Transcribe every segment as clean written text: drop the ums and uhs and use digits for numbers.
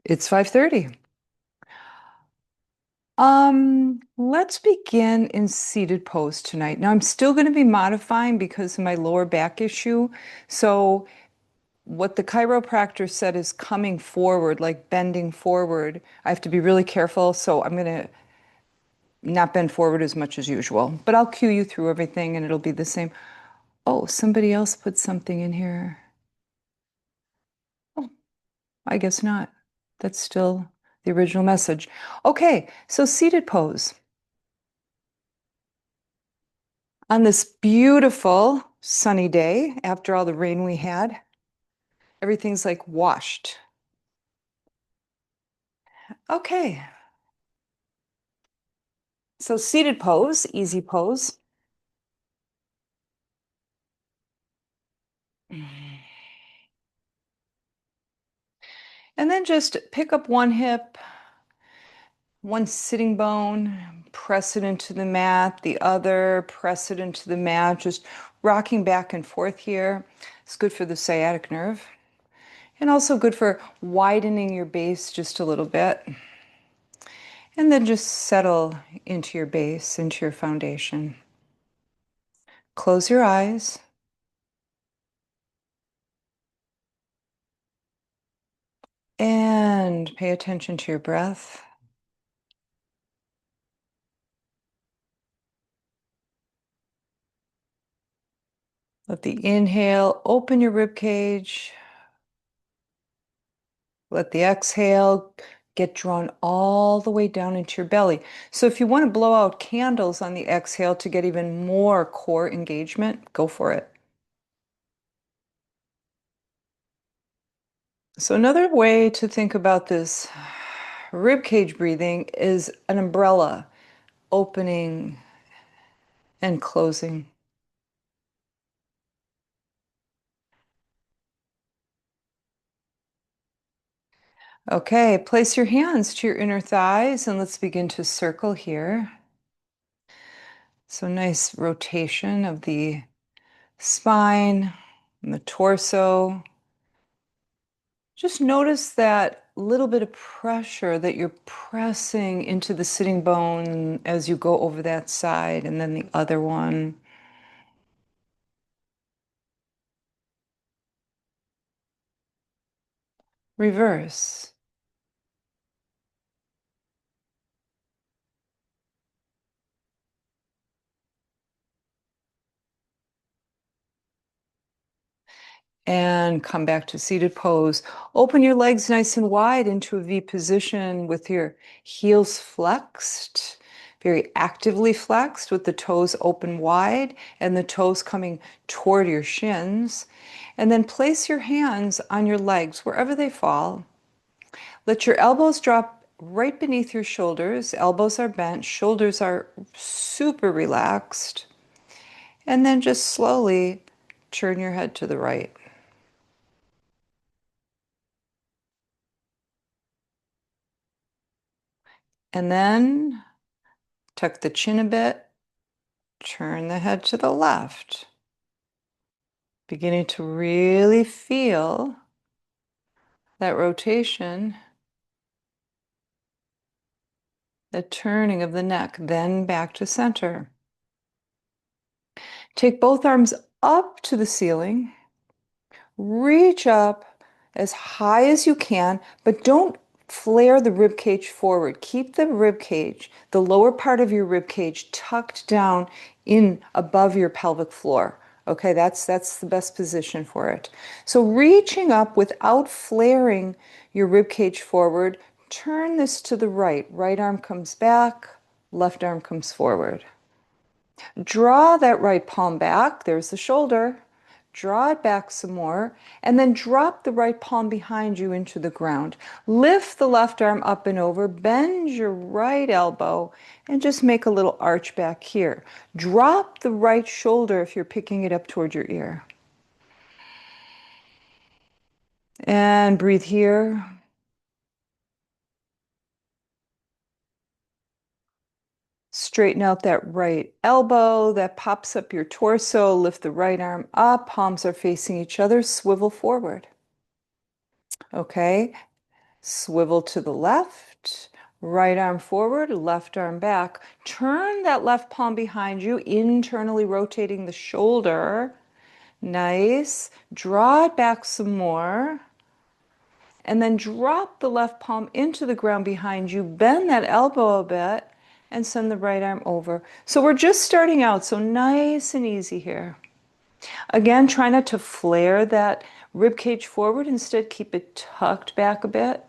It's 5:30. Let's begin in seated pose tonight. Now, I'm still going to be modifying because of my lower back issue. So, what the chiropractor said is coming forward, like bending forward. I have to be really careful. So, I'm going to not bend forward as much as usual, but I'll cue you through everything and it'll be the same. Oh, somebody else put something in here. Oh, I guess not. That's still the original message. Okay, so seated pose. On this beautiful sunny day, after all the rain we had, everything's like washed. Okay, so seated pose, easy pose. And then just pick up one hip, one sitting bone, press it into the mat, the other, press it into the mat, just rocking back and forth here. It's good for the sciatic nerve and also good for widening your base just a little bit. And then just settle into your base, into your foundation. Close your eyes and pay attention to your breath. Let the inhale open your rib cage. Let the exhale get drawn all the way down into your belly. So if you want to blow out candles on the exhale to get even more core engagement, go for it. So another way to think about this rib cage breathing is an umbrella opening and closing. Okay, place your hands to your inner thighs and let's begin to circle here. So nice rotation of the spine and the torso. Just notice that little bit of pressure that you're pressing into the sitting bone as you go over that side and then the other one. Reverse. And come back to seated pose. Open your legs nice and wide into a V position with your heels flexed, very actively flexed with the toes open wide and the toes coming toward your shins. And then place your hands on your legs wherever they fall. Let your elbows drop right beneath your shoulders. Elbows are bent, shoulders are super relaxed. And then just slowly turn your head to the right. And then tuck the chin a bit, turn the head to the left. Beginning to really feel that rotation, the turning of the neck, then back to center. Take both arms up to the ceiling. Reach up as high as you can, but don't flare the rib cage forward. Keep the rib cage, the lower part of your rib cage, tucked down in above your pelvic floor. Okay, that's the best position for it. So reaching up without flaring your rib cage forward, turn this to the right. Right arm comes back, left arm comes forward. Draw that right palm back. There's the shoulder. Draw it back some more, and then drop the right palm behind you into the ground. Lift the left arm up and over, bend your right elbow, and just make a little arch back here. Drop the right shoulder if you're picking it up toward your ear. And breathe here. Straighten out that right elbow that pops up your torso. Lift the right arm up. Palms are facing each other. Swivel forward. Okay. Swivel to the left, right arm forward, left arm back. Turn that left palm behind you, internally rotating the shoulder. Nice. Draw it back some more. And then drop the left palm into the ground behind you. Bend that elbow a bit and send the right arm over. So we're just starting out, so nice and easy here. Again, try not to flare that rib cage forward. Instead, keep it tucked back a bit.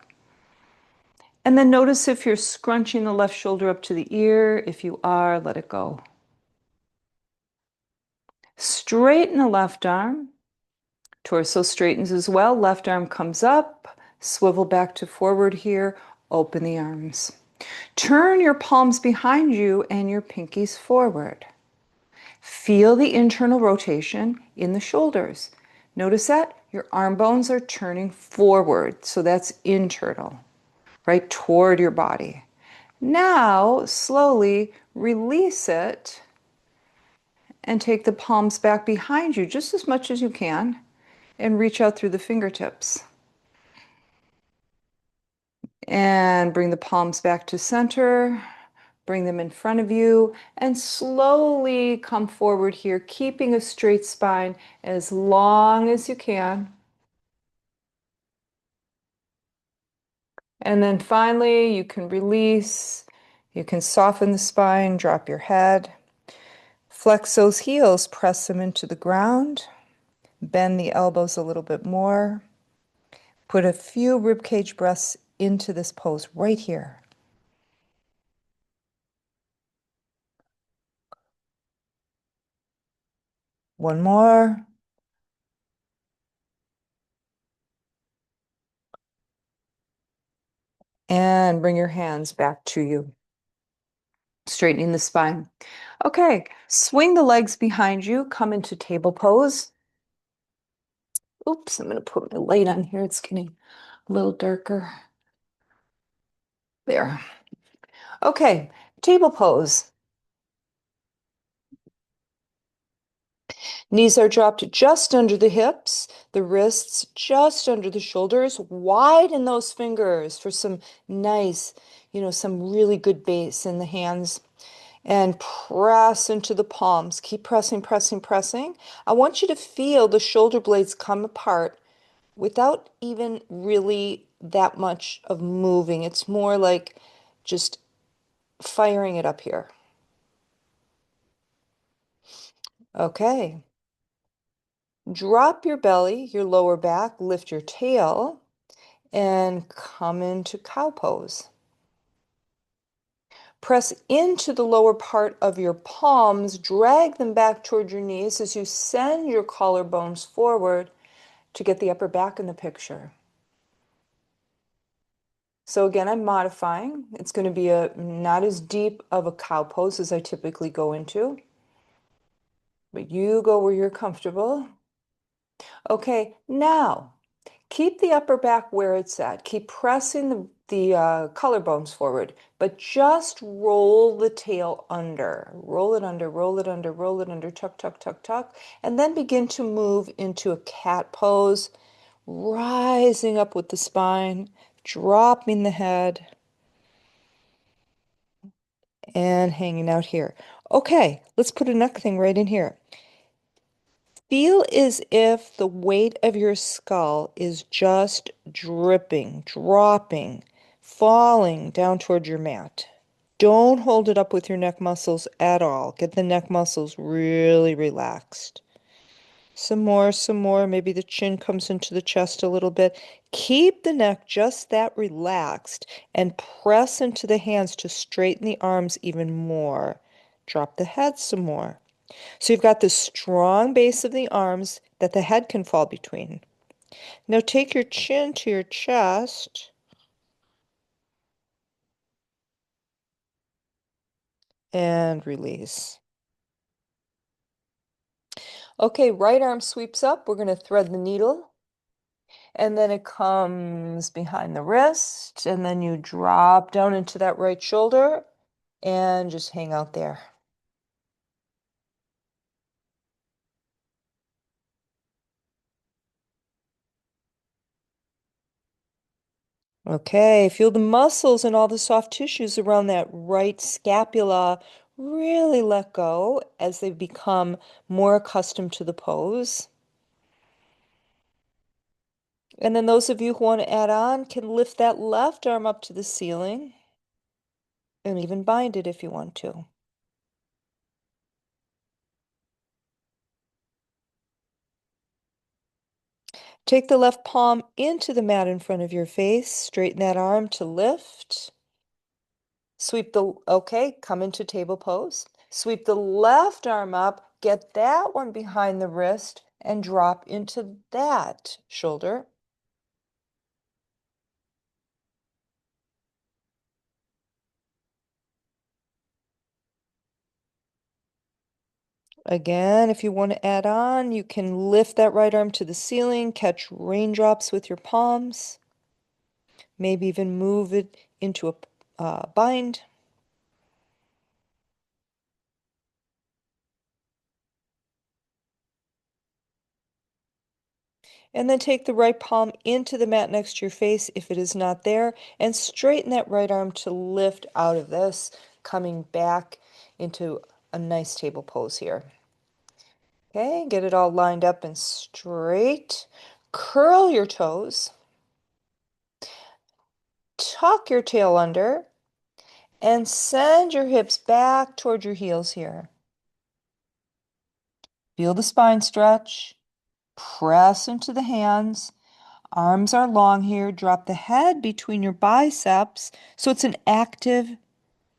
And then notice if you're scrunching the left shoulder up to the ear. If you are, let it go. Straighten the left arm. Torso straightens as well. Left arm comes up. Swivel back to forward here. Open the arms. Turn your palms behind you and your pinkies forward. Feel the internal rotation in the shoulders. Notice that your arm bones are turning forward. So that's internal, right toward your body. Now, slowly release it and take the palms back behind you just as much as you can and reach out through the fingertips. And bring the palms back to center. Bring them in front of you and slowly come forward here, keeping a straight spine as long as you can. And then finally, you can release. You can soften the spine, drop your head. Flex those heels, press them into the ground. Bend the elbows a little bit more. Put a few ribcage breaths into this pose right here. One more. And bring your hands back to you, straightening the spine. Okay, swing the legs behind you, come into table pose. Oops, I'm going to put my light on here. It's getting a little darker. There. Okay, table pose. Knees are dropped just under the hips, the wrists just under the shoulders. Widen those fingers for some nice, some really good base in the hands. And press into the palms. Keep pressing, pressing, pressing. I want you to feel the shoulder blades come apart without even really that much of moving. It's more like just firing it up here. Okay. Drop your belly, your lower back, lift your tail, and come into cow pose. Press into the lower part of your palms, drag them back toward your knees as you send your collarbones forward to get the upper back in the picture. So again, I'm modifying. It's going to be not as deep of a cow pose as I typically go into, but you go where you're comfortable. Okay, now keep the upper back where it's at. Keep pressing the collarbones forward, but just roll the tail under. Roll it under, roll it under, roll it under, tuck, tuck, tuck, tuck, and then begin to move into a cat pose, rising up with the spine, dropping the head, and hanging out here. Okay, let's put a neck thing right in here. Feel as if the weight of your skull is just dripping, dropping, falling down toward your mat. Don't hold it up with your neck muscles at all. Get the neck muscles really relaxed. Some more, some more. Maybe the chin comes into the chest a little bit. Keep the neck just that relaxed and press into the hands to straighten the arms even more. Drop the head some more. So you've got this strong base of the arms that the head can fall between. Now take your chin to your chest and release. Okay, right arm sweeps up. We're going to thread the needle. And then it comes behind the wrist. And then you drop down into that right shoulder and just hang out there. Okay, feel the muscles and all the soft tissues around that right scapula really let go as they become more accustomed to the pose. And then those of you who want to add on can lift that left arm up to the ceiling and even bind it if you want to. Take the left palm into the mat in front of your face, straighten that arm to lift. Okay, come into table pose. Sweep the left arm up, get that one behind the wrist, and drop into that shoulder. Again, if you want to add on, you can lift that right arm to the ceiling, catch raindrops with your palms, maybe even move it into a bind. And then take the right palm into the mat next to your face if it is not there, and straighten that right arm to lift out of this, coming back into a nice table pose here. Okay, get it all lined up and straight. Curl your toes, tuck your tail under, and send your hips back toward your heels here. Feel the spine stretch. Press into the hands. Arms are long here. Drop the head between your biceps so it's an active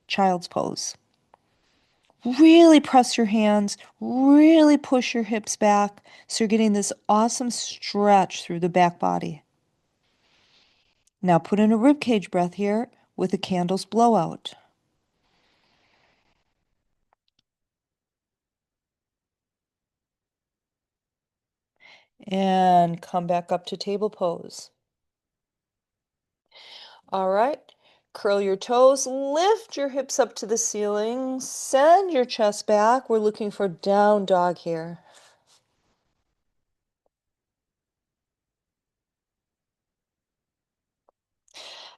child's pose. Really press your hands, really push your hips back so you're getting this awesome stretch through the back body. Now put in a ribcage breath here with a candle's blowout. And come back up to table pose. All right. Curl your toes, lift your hips up to the ceiling, send your chest back. We're looking for down dog here.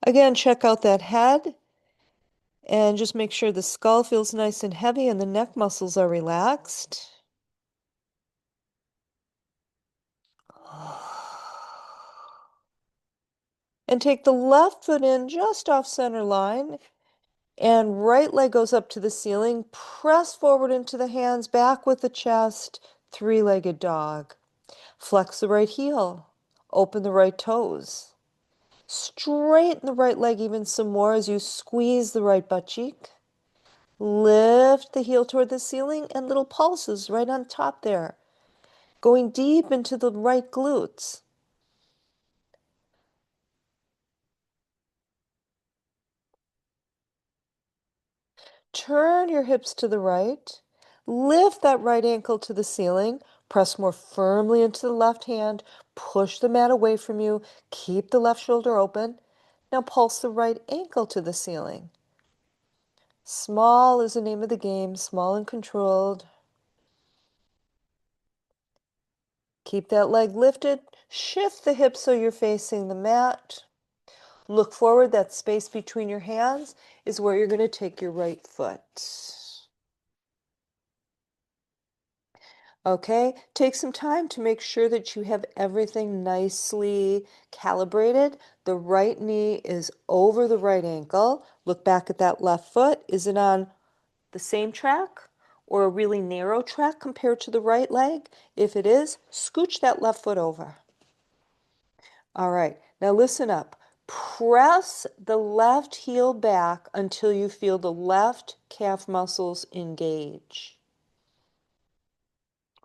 Again, check out that head and just make sure the skull feels nice and heavy and the neck muscles are relaxed. And take the left foot in just off center line and right leg goes up to the ceiling. Press forward into the hands, back with the chest, three-legged dog. Flex the right heel, open the right toes. Straighten the right leg even some more as you squeeze the right butt cheek. Lift the heel toward the ceiling and little pulses right on top there, going deep into the right glutes. Turn your hips to the right. Lift that right ankle to the ceiling. Press more firmly into the left hand. Push the mat away from you. Keep the left shoulder open. Now pulse the right ankle to the ceiling. Small is the name of the game, small and controlled. Keep that leg lifted. Shift the hips so you're facing the mat. Look forward. That space between your hands is where you're going to take your right foot. Okay, take some time to make sure that you have everything nicely calibrated. The right knee is over the right ankle. Look back at that left foot. Is it on the same track or a really narrow track compared to the right leg? If it is, scooch that left foot over. All right, now listen up. Press the left heel back until you feel the left calf muscles engage.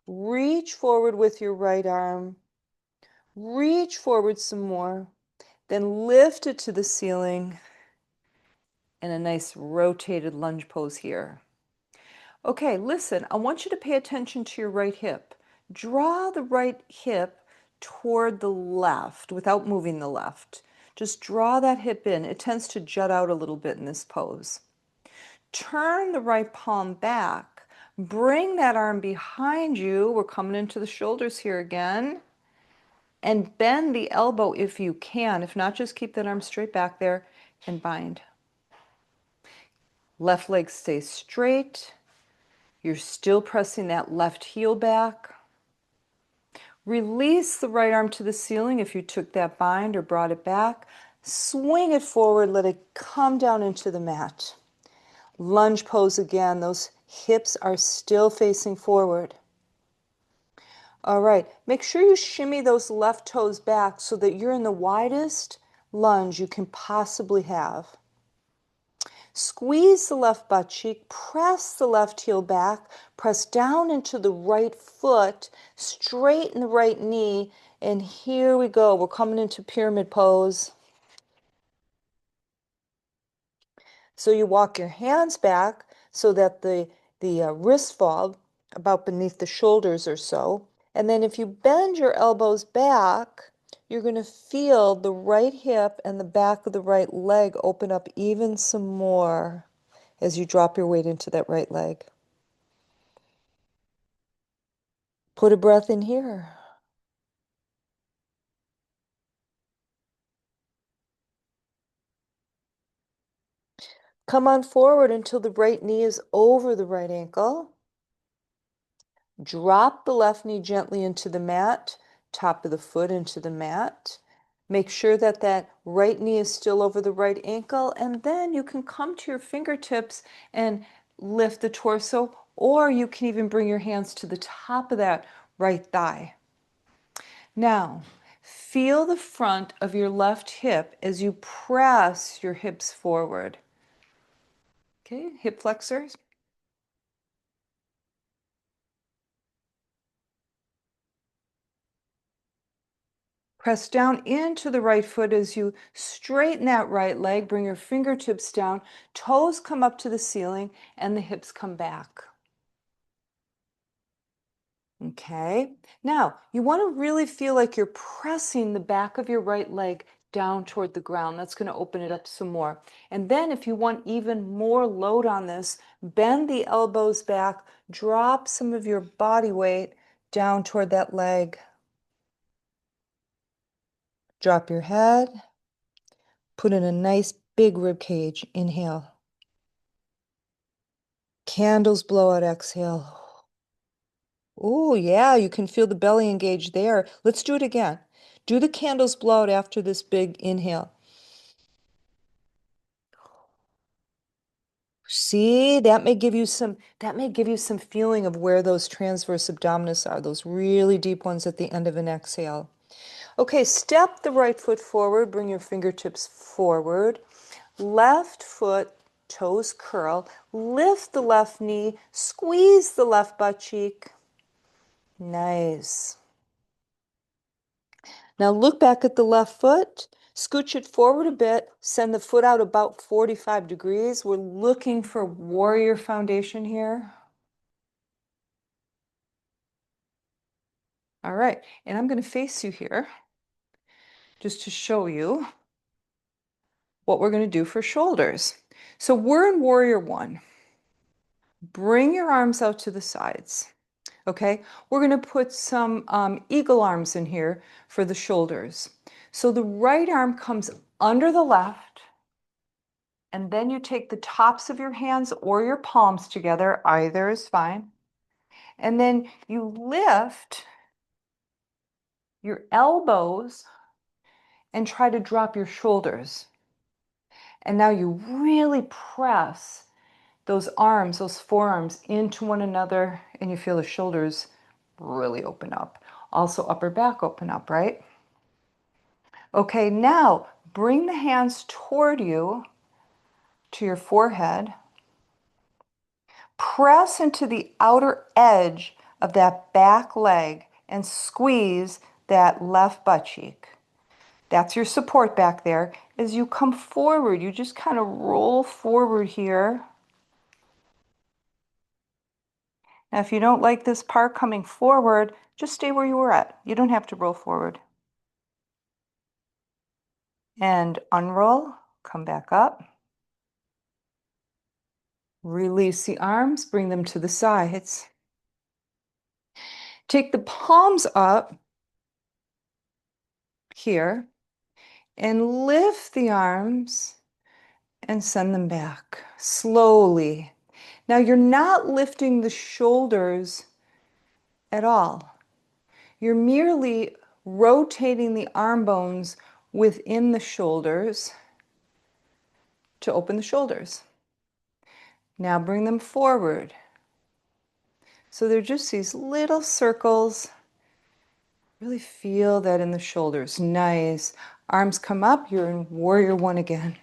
Reach forward with your right arm. Reach forward some more. Then lift it to the ceiling in a nice rotated lunge pose here. Okay, listen, I want you to pay attention to your right hip. Draw the right hip toward the left without moving the left. Just draw that hip in. It tends to jut out a little bit in this pose. Turn the right palm back. Bring that arm behind you. We're coming into the shoulders here again. and bend the elbow if you can. If not, just keep that arm straight back there and bind. Left leg stays straight. You're still pressing that left heel back. Release the right arm to the ceiling if you took that bind or brought it back. Swing it forward, let it come down into the mat. Lunge pose again, those hips are still facing forward. All right, make sure you shimmy those left toes back so that you're in the widest lunge you can possibly have. Squeeze the left butt cheek, press the left heel back, press down into the right foot, straighten the right knee, and here we go. We're coming into pyramid pose. So you walk your hands back so that the wrists fall about beneath the shoulders or so. And then if you bend your elbows back, you're going to feel the right hip and the back of the right leg open up even some more as you drop your weight into that right leg. Put a breath in here. Come on forward until the right knee is over the right ankle. Drop the left knee gently into the mat, top of the foot into the mat. Make sure that that right knee is still over the right ankle, and then you can come to your fingertips and lift the torso, or you can even bring your hands to the top of that right thigh. Now, feel the front of your left hip as you press your hips forward. Okay, hip flexors. Press down into the right foot as you straighten that right leg. Bring your fingertips down, toes come up to the ceiling, and the hips come back. Okay, now you want to really feel like you're pressing the back of your right leg down toward the ground. That's going to open it up some more. And then if you want even more load on this, bend the elbows back, drop some of your body weight down toward that leg. Drop your head, put in a nice big rib cage. Inhale. Candles blow out, exhale. Oh, yeah, you can feel the belly engage there. Let's do it again. Do the candles blow out after this big inhale. See, that may give you some feeling of where those transverse abdominis are, those really deep ones at the end of an exhale. Okay, step the right foot forward, bring your fingertips forward. Left foot, toes curl. Lift the left knee, squeeze the left butt cheek. Nice. Now look back at the left foot, scooch it forward a bit, send the foot out about 45 degrees. We're looking for warrior foundation here. All right, and I'm going to face you here just to show you what we're going to do for shoulders. So we're in warrior one. Bring your arms out to the sides. Okay, we're going to put some eagle arms in here for the shoulders. So the right arm comes under the left, and then you take the tops of your hands or your palms together, either is fine. And then you lift your elbows and try to drop your shoulders. And now you really press those arms, those forearms into one another, and you feel the shoulders really open up. Also upper back open up, right? Okay, now bring the hands toward you to your forehead. Press into the outer edge of that back leg and squeeze that left butt cheek. That's your support back there. As you come forward, you just kind of roll forward here. Now, if you don't like this part coming forward, just stay where you were at. You don't have to roll forward. And unroll, come back up. Release the arms, bring them to the sides. Take the palms up here and lift the arms and send them back slowly. Now you're not lifting the shoulders at all. You're merely rotating the arm bones within the shoulders to open the shoulders. Now bring them forward. So they're just these little circles. Really feel that in the shoulders. Nice. Arms come up. You're in warrior one again.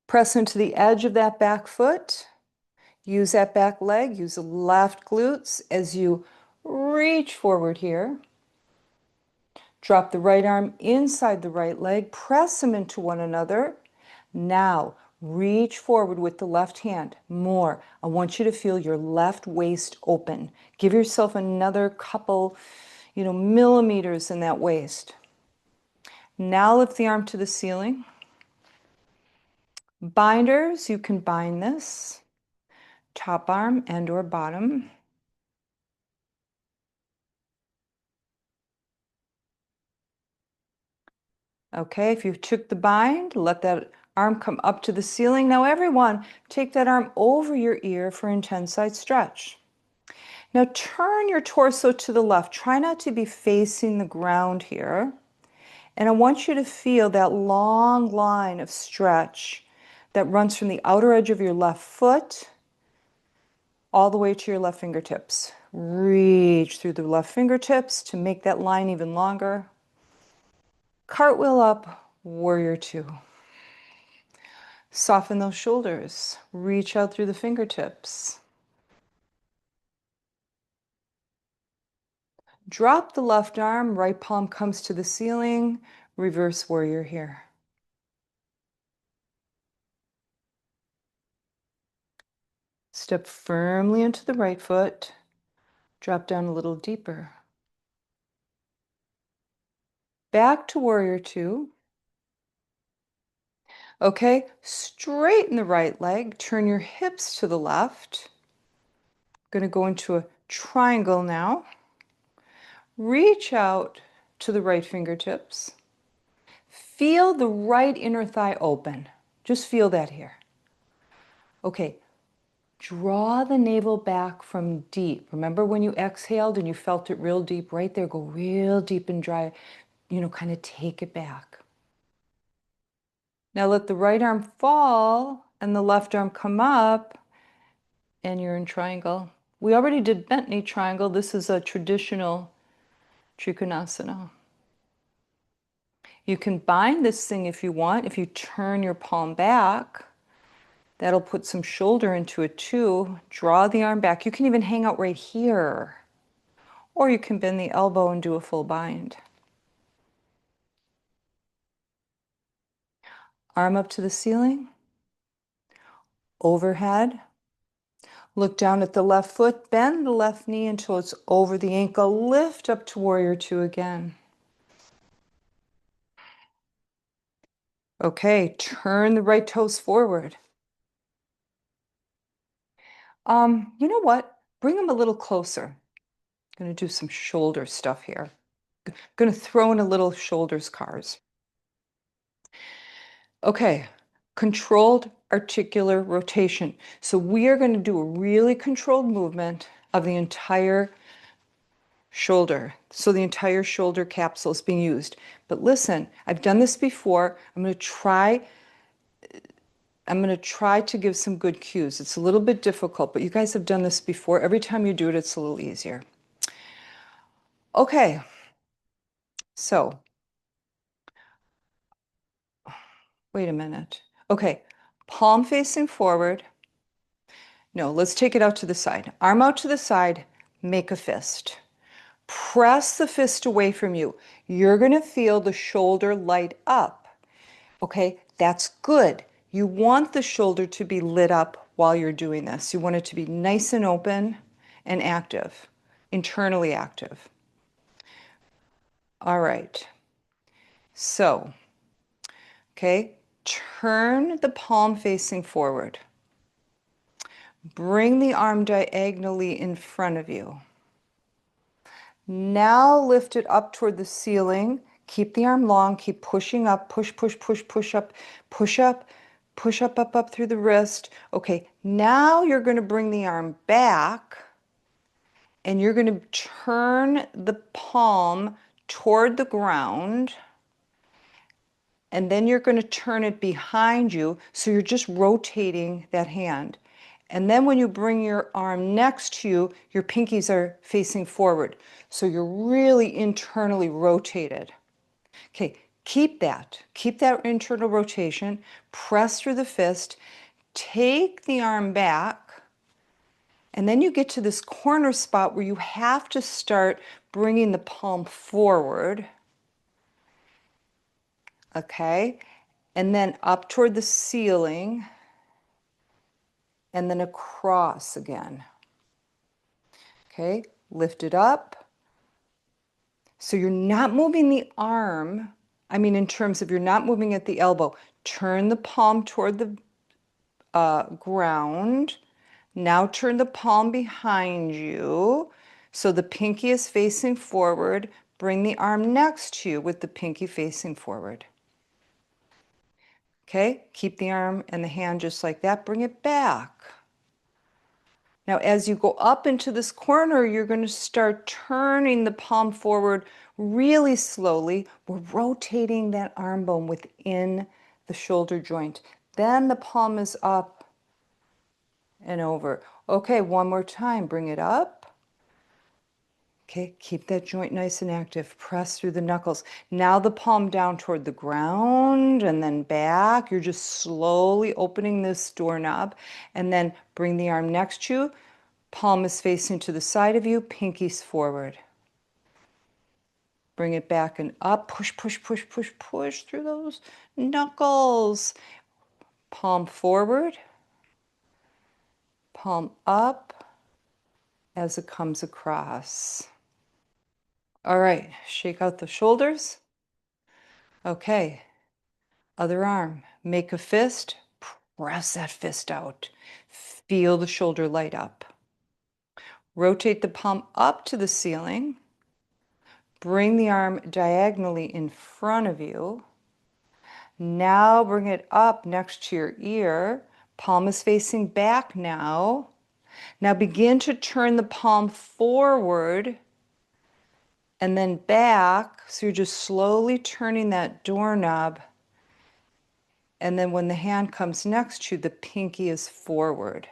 Press into the edge of that back foot. Use that back leg. Use the left glutes as you reach forward here. Drop the right arm inside the right leg. Press them into one another. Now, reach forward with the left hand. More. I want you to feel your left waist open. Give yourself another couple, millimeters in that waist. Now lift the arm to the ceiling. Binders, you can bind this. Top arm and or bottom. Okay, if you took the bind, let that arm come up to the ceiling. Now everyone, take that arm over your ear for an intense side stretch. Now turn your torso to the left. Try not to be facing the ground here. And I want you to feel that long line of stretch that runs from the outer edge of your left foot all the way to your left fingertips. Reach through the left fingertips to make that line even longer. Cartwheel up, warrior two. Soften those shoulders. Reach out through the fingertips. Drop the left arm, right palm comes to the ceiling. Reverse warrior here. Step firmly into the right foot. Drop down a little deeper. Back to warrior two. Okay, straighten the right leg. Turn your hips to the left. Going to go into a triangle now. Reach out to the right fingertips. Feel the right inner thigh open. Just feel that here. Okay, draw the navel back from deep. Remember when you exhaled and you felt it real deep? Right there, go real deep and dry. Kind of take it back. Now let the right arm fall and the left arm come up and you're in triangle. We already did bent knee triangle. This is a traditional Trikonasana. You can bind this thing if you want. If you turn your palm back, that'll put some shoulder into it too. Draw the arm back. You can even hang out right here. Or you can bend the elbow and do a full bind. Arm up to the ceiling. Overhead. Look down at the left foot. Bend the left knee until it's over the ankle. Lift up to warrior two again. Okay, turn the right toes forward. You know what? Bring them a little closer. Going to do some shoulder stuff here. Going to throw in a little shoulders cars. Okay, controlled articular rotation. So we are going to do a really controlled movement of the entire shoulder. So the entire shoulder capsule is being used. But listen, I've done this before. I'm going to try to give some good cues. It's a little bit difficult, but you guys have done this before. Every time you do it, it's a little easier. Okay, so wait a minute. Okay, palm facing forward. No, let's take it out to the side. Arm out to the side, make a fist. Press the fist away from you. You're going to feel the shoulder light up. Okay, that's good. You want the shoulder to be lit up while you're doing this. You want it to be nice and open and active, internally active. All right. So, okay, turn the palm facing forward. Bring the arm diagonally in front of you. Now lift it up toward the ceiling. Keep the arm long, keep pushing up, push, push, push, push up, push up, push up, up, up through the wrist. Okay, now you're going to bring the arm back and you're going to turn the palm toward the ground. And then you're going to turn it behind you. So you're just rotating that hand. And then when you bring your arm next to you, your pinkies are facing forward. So you're really internally rotated. Okay, keep that. Keep that internal rotation. Press through the fist. Take the arm back. And then you get to this corner spot where you have to start bringing the palm forward. Okay, and then up toward the ceiling, and then across again. Okay, lift it up. So you're not moving the arm, I mean, in terms of you're not moving at the elbow. Turn the palm toward the ground. Now turn the palm behind you. So the pinky is facing forward. Bring the arm next to you with the pinky facing forward. Okay, keep the arm and the hand just like that. Bring it back. Now, as you go up into this corner, you're going to start turning the palm forward really slowly. We're rotating that arm bone within the shoulder joint. Then the palm is up and over. Okay, one more time. Bring it up. Okay, keep that joint nice and active. Press through the knuckles. Now the palm down toward the ground and then back. You're just slowly opening this doorknob and then bring the arm next to you. Palm is facing to the side of you, pinkies forward. Bring it back and up. Push, push, push, push, push through those knuckles. Palm forward. Palm up as it comes across. All right, shake out the shoulders. Okay, other arm. Make a fist. Press that fist out. Feel the shoulder light up. Rotate the palm up to the ceiling. Bring the arm diagonally in front of you. Now bring it up next to your ear. Palm is facing back now. Now begin to turn the palm forward and then back. So you're just slowly turning that doorknob. And then when the hand comes next to you, the pinky is forward.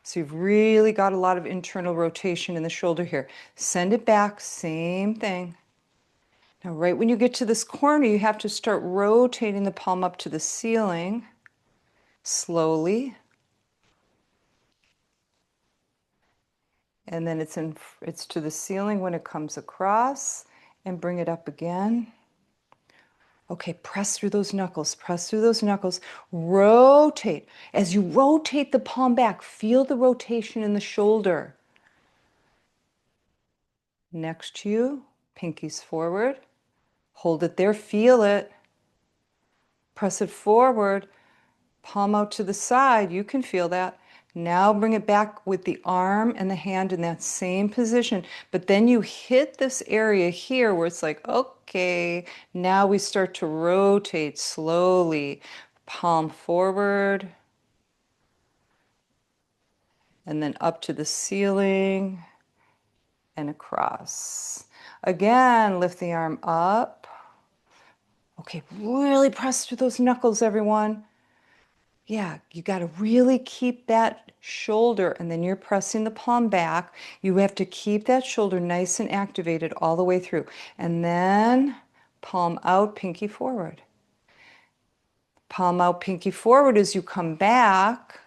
So you've really got a lot of internal rotation in the shoulder here. Send it back, same thing. Now, right when you get to this corner, you have to start rotating the palm up to the ceiling slowly. And then it's to the ceiling when it comes across, and bring it up again. Okay, press through those knuckles, press through those knuckles. Rotate. As you rotate the palm back, feel the rotation in the shoulder. Next to you, pinkies forward. Hold it there, feel it. Press it forward, palm out to the side. You can feel that. Now bring it back with the arm and the hand in that same position. But then you hit this area here where it's like, okay, now we start to rotate slowly. Palm forward. And then up to the ceiling and across. Again, lift the arm up. Okay, really press through those knuckles, everyone. Yeah, you got to really keep that shoulder, and then you're pressing the palm back. You have to keep that shoulder nice and activated all the way through. And then palm out, pinky forward. Palm out, pinky forward as you come back.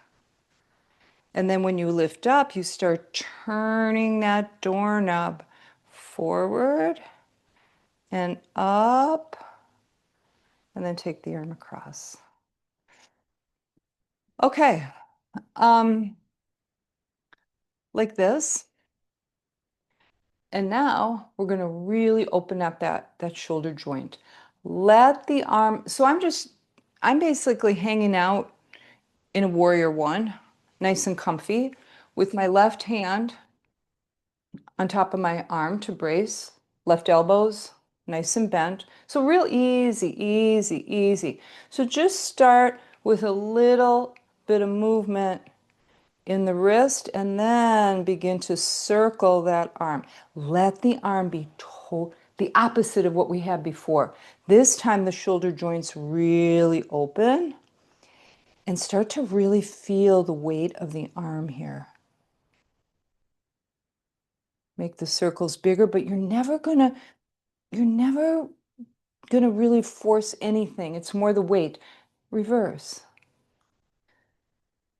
And then when you lift up, you start turning that doorknob forward and up, and then take the arm across. Okay, like this. And now we're going to really open up that shoulder joint. Let the arm, so I'm basically hanging out in a warrior one, nice and comfy, with my left hand on top of my arm to brace, left elbows nice and bent. So real easy, easy, easy. So just start with a little bit of movement in the wrist and then begin to circle that arm. Let the arm be the opposite of what we had before. This time the shoulder joints really open and start to really feel the weight of the arm here. Make the circles bigger, but you're never gonna really force anything. It's more the weight. Reverse.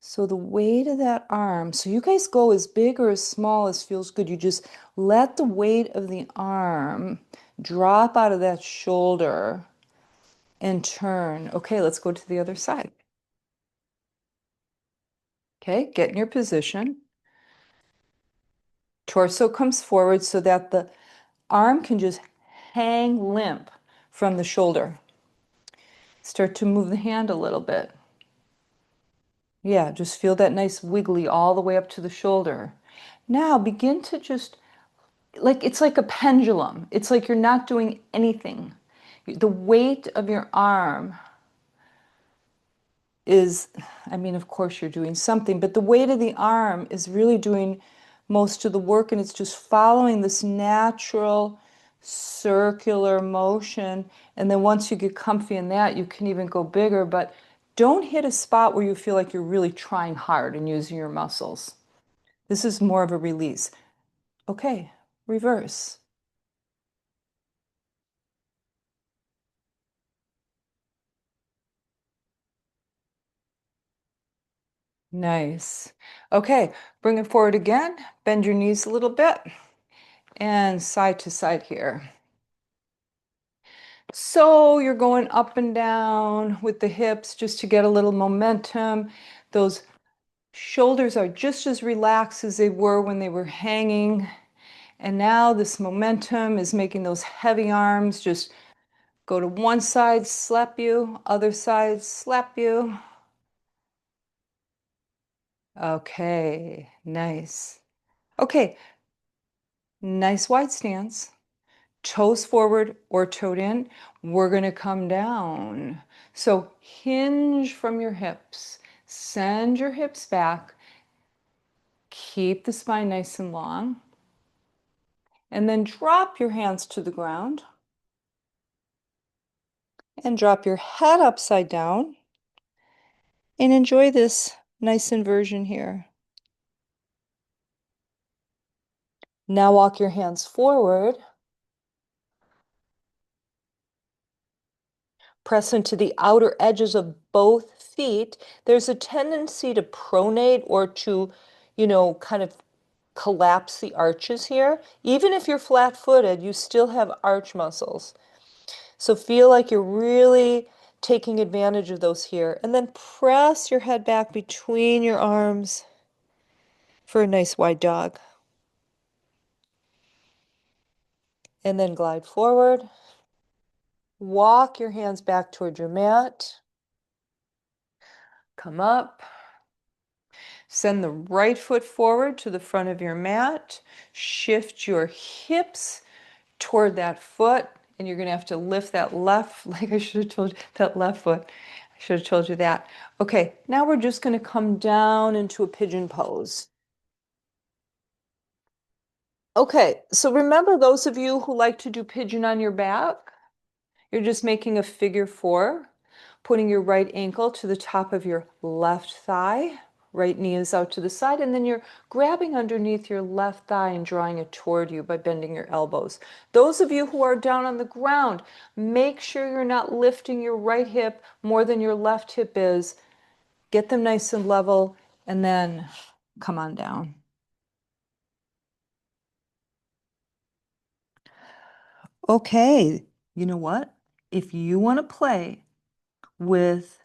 So the weight of that arm, so you guys go as big or as small as feels good. You just let the weight of the arm drop out of that shoulder and turn. Okay, let's go to the other side. Okay, get in your position. Torso comes forward so that the arm can just hang limp from the shoulder. Start to move the hand a little bit. Yeah, just feel that nice wiggly all the way up to the shoulder. Now begin to just, like, it's like a pendulum. It's like you're not doing anything. The weight of your arm is, I mean, of course you're doing something, but the weight of the arm is really doing most of the work, and it's just following this natural circular motion. And then once you get comfy in that, you can even go bigger, but don't hit a spot where you feel like you're really trying hard and using your muscles. This is more of a release. Okay, reverse. Nice. Okay, bring it forward again. Bend your knees a little bit and side to side here. So you're going up and down with the hips just to get a little momentum. Those shoulders are just as relaxed as they were when they were hanging. And now this momentum is making those heavy arms just go to one side, slap you, other side, slap you. Okay, nice. Okay, nice wide stance. Toes forward or toed in. We're going to come down. So hinge from your hips. Send your hips back. Keep the spine nice and long. And then drop your hands to the ground. And drop your head upside down. And enjoy this nice inversion here. Now walk your hands forward. Press into the outer edges of both feet. There's a tendency to pronate or to, kind of collapse the arches here. Even if you're flat-footed, you still have arch muscles. So feel like you're really taking advantage of those here. And then press your head back between your arms for a nice wide dog. And then glide forward. Walk your hands back toward your mat. Come up. Send the right foot forward to the front of your mat. Shift your hips toward that foot, and you're going to have to lift that left, like I should have told you, that left foot. I should have told you that. Okay, now we're just going to come down into a pigeon pose. Okay, so remember those of you who like to do pigeon on your back? You're just making a figure four, putting your right ankle to the top of your left thigh. Right knee is out to the side, and then you're grabbing underneath your left thigh and drawing it toward you by bending your elbows. Those of you who are down on the ground, make sure you're not lifting your right hip more than your left hip is. Get them nice and level, and then come on down. Okay, you know what? If you want to play with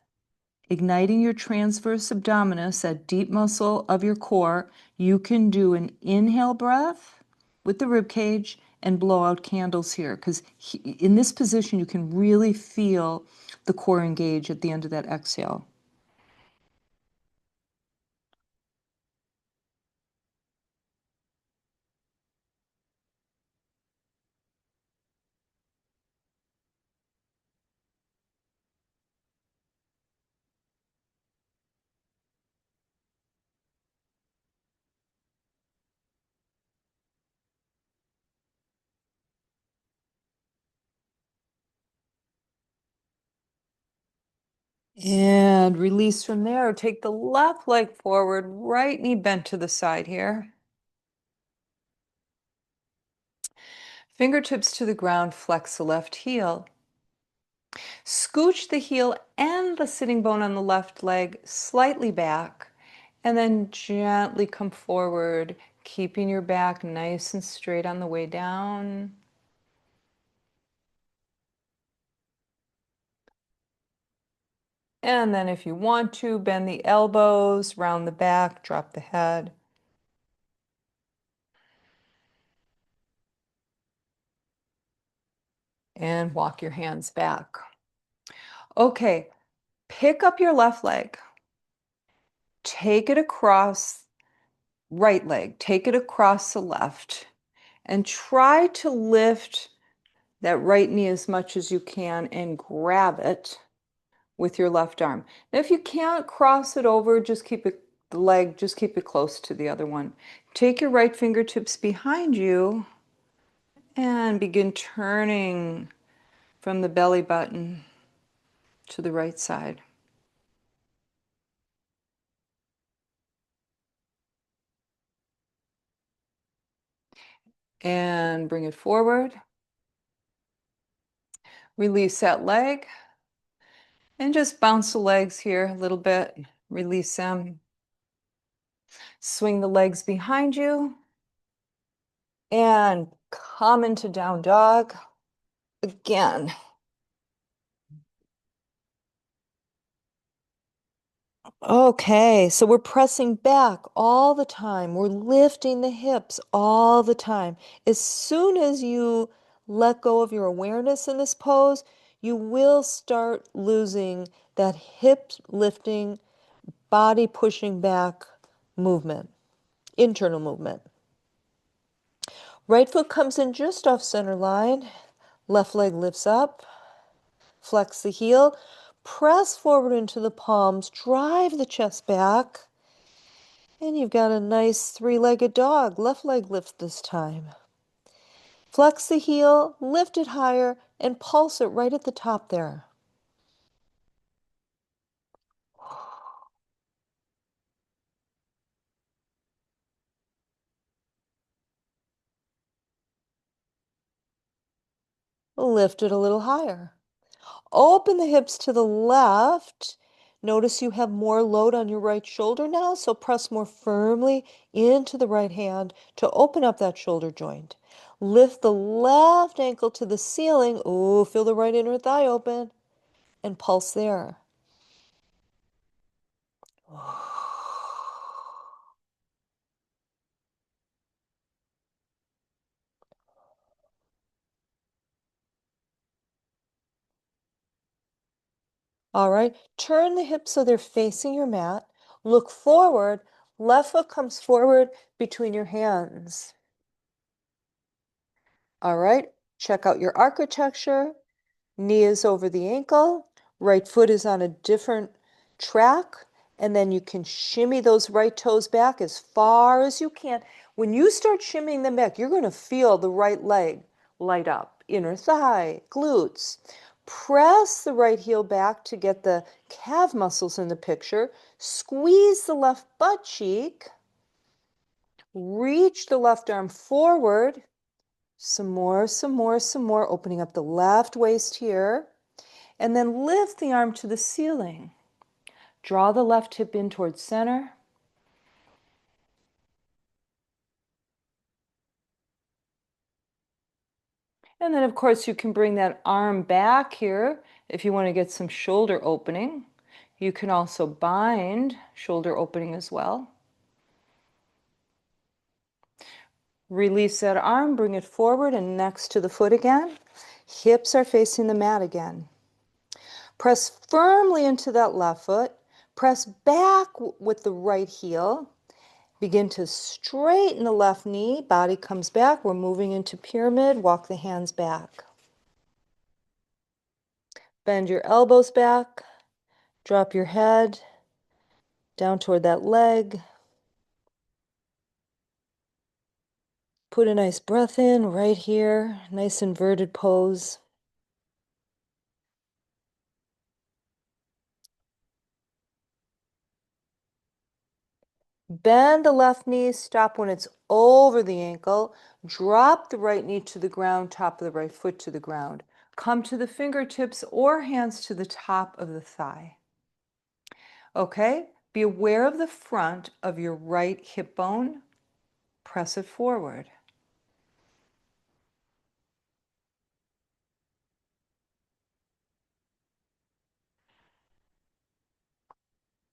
igniting your transverse abdominis, that deep muscle of your core, you can do an inhale breath with the rib cage and blow out candles here, because in this position you can really feel the core engage at the end of that exhale. And release from there. Take the left leg forward, right knee bent to the side here. Fingertips to the ground, flex the left heel. Scooch the heel and the sitting bone on the left leg slightly back, and then gently come forward, keeping your back nice and straight on the way down. And then if you want to, bend the elbows, round the back, drop the head. And walk your hands back. Okay, pick up your left leg, take it across right leg, take it across the left, and try to lift that right knee as much as you can and grab it with your left arm. Now, if you can't cross it over, just keep it the leg, just keep it close to the other one. Take your right fingertips behind you and begin turning from the belly button to the right side. And bring it forward. Release that leg and just bounce the legs here a little bit. Release them. Swing the legs behind you and come into down dog again. Okay, so we're pressing back all the time. We're lifting the hips all the time. As soon as you let go of your awareness in this pose, you will start losing that hip lifting, body pushing back movement, internal movement. Right foot comes in just off center line. Left leg lifts up. Flex the heel. Press forward into the palms. Drive the chest back. And you've got a nice three-legged dog. Left leg lift this time. Flex the heel, lift it higher, and pulse it right at the top there. Lift it a little higher. Open the hips to the left. Notice you have more load on your right shoulder now, so press more firmly into the right hand to open up that shoulder joint. Lift the left ankle to the ceiling. Ooh, feel the right inner thigh open and pulse there. All right, turn the hips so they're facing your mat. Look forward. Left foot comes forward between your hands. All right, check out your architecture. Knee is over the ankle. Right foot is on a different track. And then you can shimmy those right toes back as far as you can. When you start shimmying them back, you're going to feel the right leg light up. Inner thigh, glutes. Press the right heel back to get the calf muscles in the picture. Squeeze the left butt cheek. Reach the left arm forward. Some more, some more, some more. Opening up the left waist here. And then lift the arm to the ceiling. Draw the left hip in towards center. And then, of course, you can bring that arm back here if you want to get some shoulder opening. You can also bind shoulder opening as well. Release that arm, bring it forward and next to the foot again. Hips are facing the mat again. Press firmly into that left foot. Press back with the right heel. Begin to straighten the left knee. Body comes back. We're moving into pyramid. Walk the hands back. Bend your elbows back. Drop your head down toward that leg. Put a nice breath in right here. Nice inverted pose. Bend the left knee, stop when it's over the ankle. Drop the right knee to the ground, top of the right foot to the ground. Come to the fingertips or hands to the top of the thigh. Okay, be aware of the front of your right hip bone. Press it forward.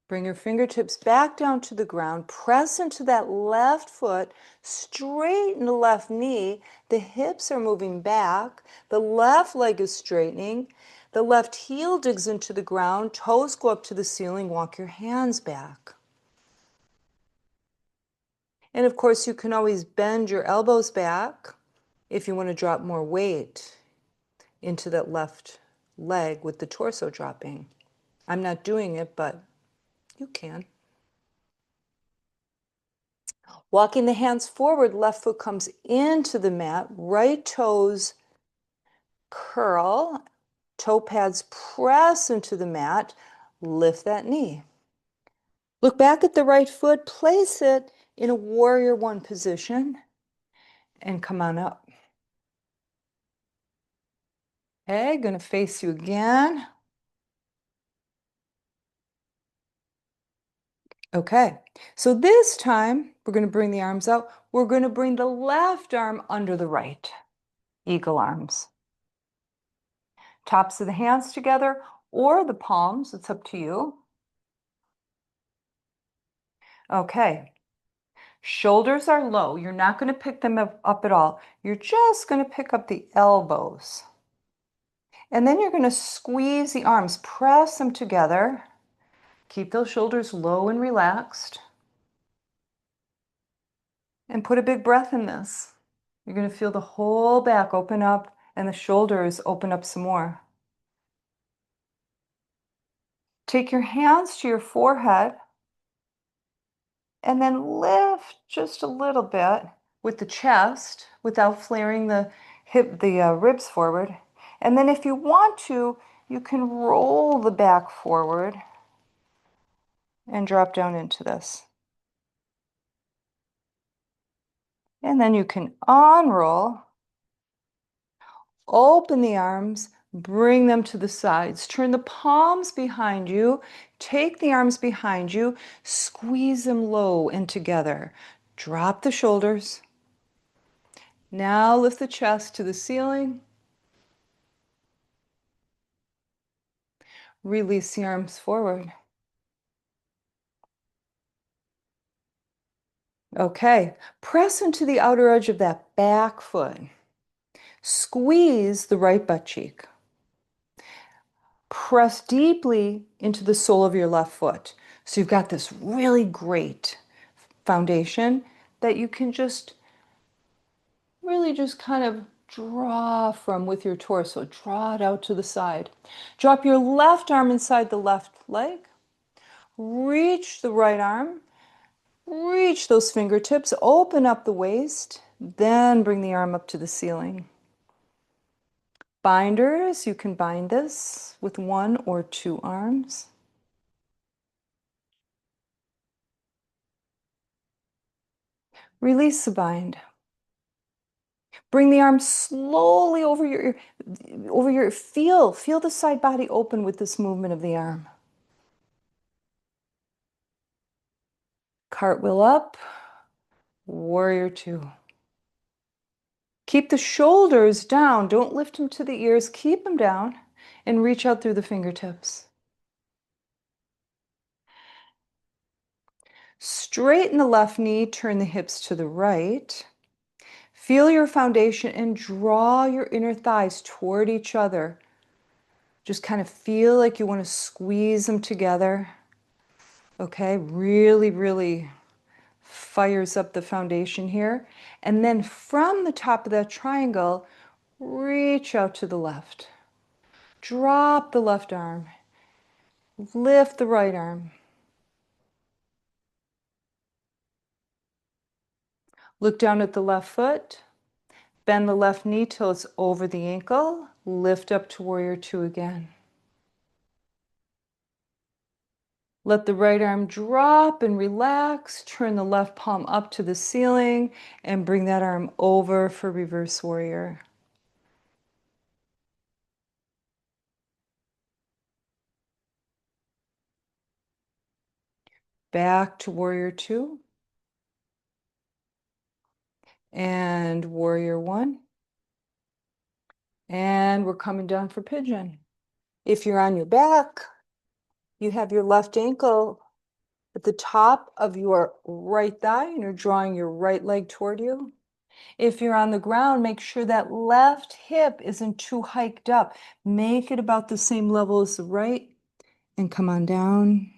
Bring your fingertips back down to the ground. Press into that left foot. Straighten the left knee. The hips are moving back. The left leg is straightening. The left heel digs into the ground. Toes go up to the ceiling. Walk your hands back. And of course, you can always bend your elbows back if you want to drop more weight into that left leg with the torso dropping. I'm not doing it, but you can. Walking the hands forward, left foot comes into the mat, right toes curl, toe pads press into the mat, lift that knee. Look back at the right foot, place it in a warrior one position, and come on up. Okay, gonna face you again. Okay, so this time we're gonna bring the arms out. We're gonna bring the left arm under the right. Eagle arms. Tops of the hands together or the palms, it's up to you. Okay, shoulders are low. You're not going to pick them up at all. You're just going to pick up the elbows. And then you're going to squeeze the arms, press them together. Keep those shoulders low and relaxed. And put a big breath in this. You're going to feel the whole back open up and the shoulders open up some more. Take your hands to your forehead and then lift just a little bit with the chest without flaring the ribs forward. And then if you want to, you can roll the back forward and drop down into this. And then you can unroll, open the arms, bring them to the sides. Turn the palms behind you, take the arms behind you, squeeze them low and together. Drop the shoulders. Now lift the chest to the ceiling. Release the arms forward. Okay, press into the outer edge of that back foot. Squeeze the right butt cheek. Press deeply into the sole of your left foot. So you've got this really great foundation that you can just really just kind of draw from with your torso. Draw it out to the side. Drop your left arm inside the left leg. Reach the right arm. Reach those fingertips, open up the waist, then bring the arm up to the ceiling. Binders, you can bind this with one or two arms. Release the bind. Bring the arm slowly over feel the side body open with this movement of the arm. Cartwheel up, warrior two. Keep the shoulders down. Don't lift them to the ears. Keep them down and reach out through the fingertips. Straighten the left knee, turn the hips to the right. Feel your foundation and draw your inner thighs toward each other. Just kind of feel like you want to squeeze them together. Okay, really, really fires up the foundation here. And then from the top of that triangle, reach out to the left. Drop the left arm. Lift the right arm. Look down at the left foot. Bend the left knee till it's over the ankle. Lift up to warrior two again. Let the right arm drop and relax. Turn the left palm up to the ceiling and bring that arm over for reverse warrior. Back to warrior two and warrior one. And we're coming down for pigeon. If you're on your back, you have your left ankle at the top of your right thigh and you're drawing your right leg toward you. If you're on the ground, make sure that left hip isn't too hiked up. Make it about the same level as the right and come on down.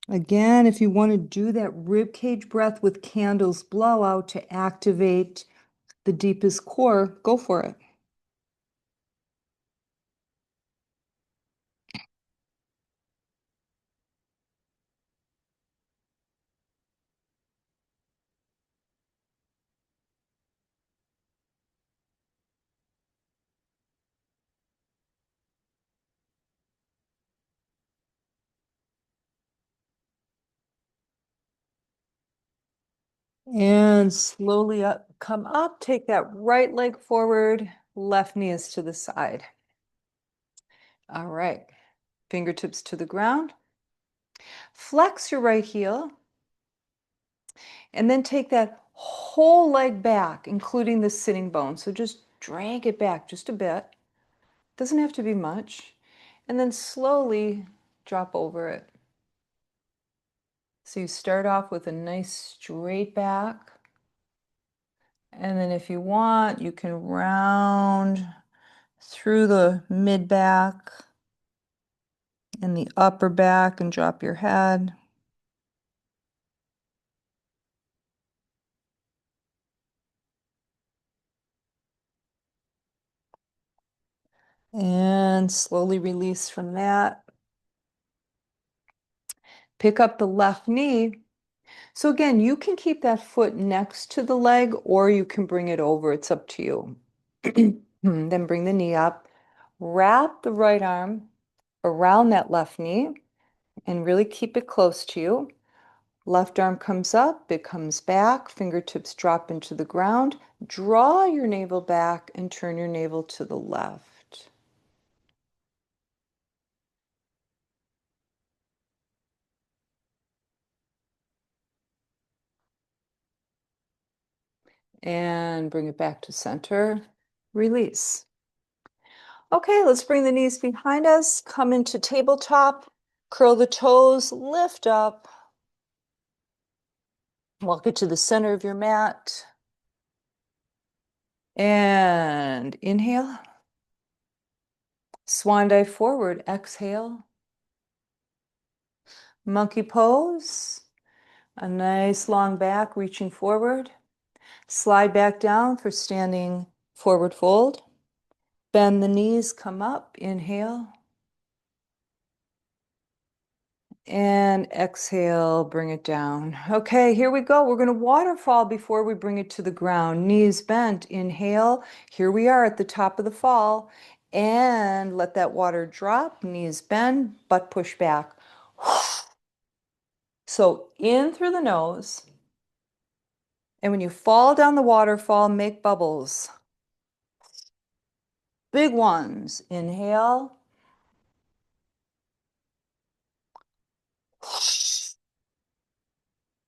Again, if you want to do that rib cage breath with candles blowout to activate the deepest core, go for it. And slowly up, come up, take that right leg forward, left knee is to the side. All right, fingertips to the ground. Flex your right heel, and then take that whole leg back, including the sitting bone. So just drag it back just a bit. Doesn't have to be much. And then slowly drop over it. So you start off with a nice straight back. And then if you want, you can round through the mid back and the upper back and drop your head. And slowly release from that. Pick up the left knee. So again, you can keep that foot next to the leg or you can bring it over. It's up to you. Then bring the knee up. Wrap the right arm around that left knee and really keep it close to you. Left arm comes up, it comes back, fingertips drop into the ground. Draw your navel back and turn your navel to the left. And bring it back to center. Release. Okay, let's bring the knees behind us. Come into tabletop. Curl the toes, lift up. Walk it to the center of your mat. And inhale. Swan dive forward. Exhale. Monkey pose. A nice long back reaching forward. Slide back down for standing forward fold. Bend the knees, come up. Inhale. And exhale, bring it down. Okay, here we go. We're going to waterfall before we bring it to the ground. Knees bent. Inhale. Here we are at the top of the fall. And let that water drop. Knees bend, butt push back. So in through the nose. And when you fall down the waterfall, make bubbles. Big ones. Inhale.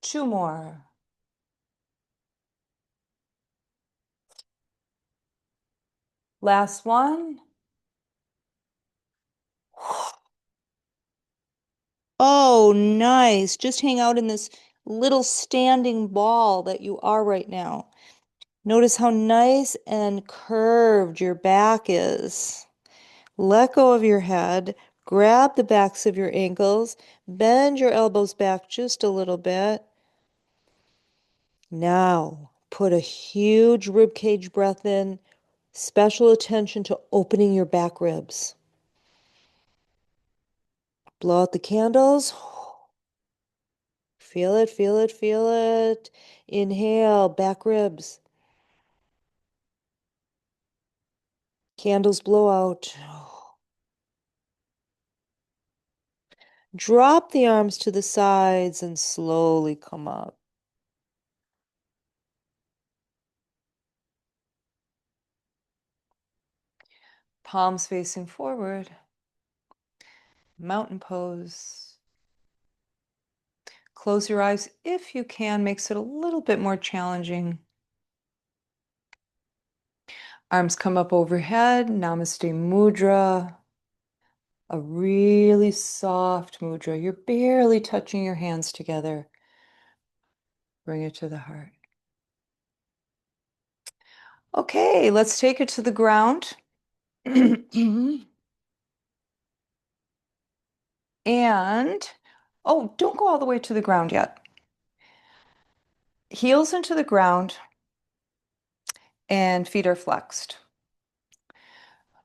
Two more. Last one. Oh, nice. Just hang out in this little standing ball that you are right now. Notice how nice and curved your back is. Let go of your head. Grab the backs of your ankles. Bend your elbows back just a little bit. Now, put a huge rib cage breath in. Special attention to opening your back ribs. Blow out the candles. Feel it, feel it, feel it. Inhale, back ribs. Candles blow out. Drop the arms to the sides and slowly come up. Palms facing forward. Mountain pose. Close your eyes if you can, makes it a little bit more challenging. Arms come up overhead, Namaste Mudra. A really soft mudra. You're barely touching your hands together. Bring it to the heart. Okay, let's take it to the ground. And, oh, don't go all the way to the ground yet. Heels into the ground and feet are flexed.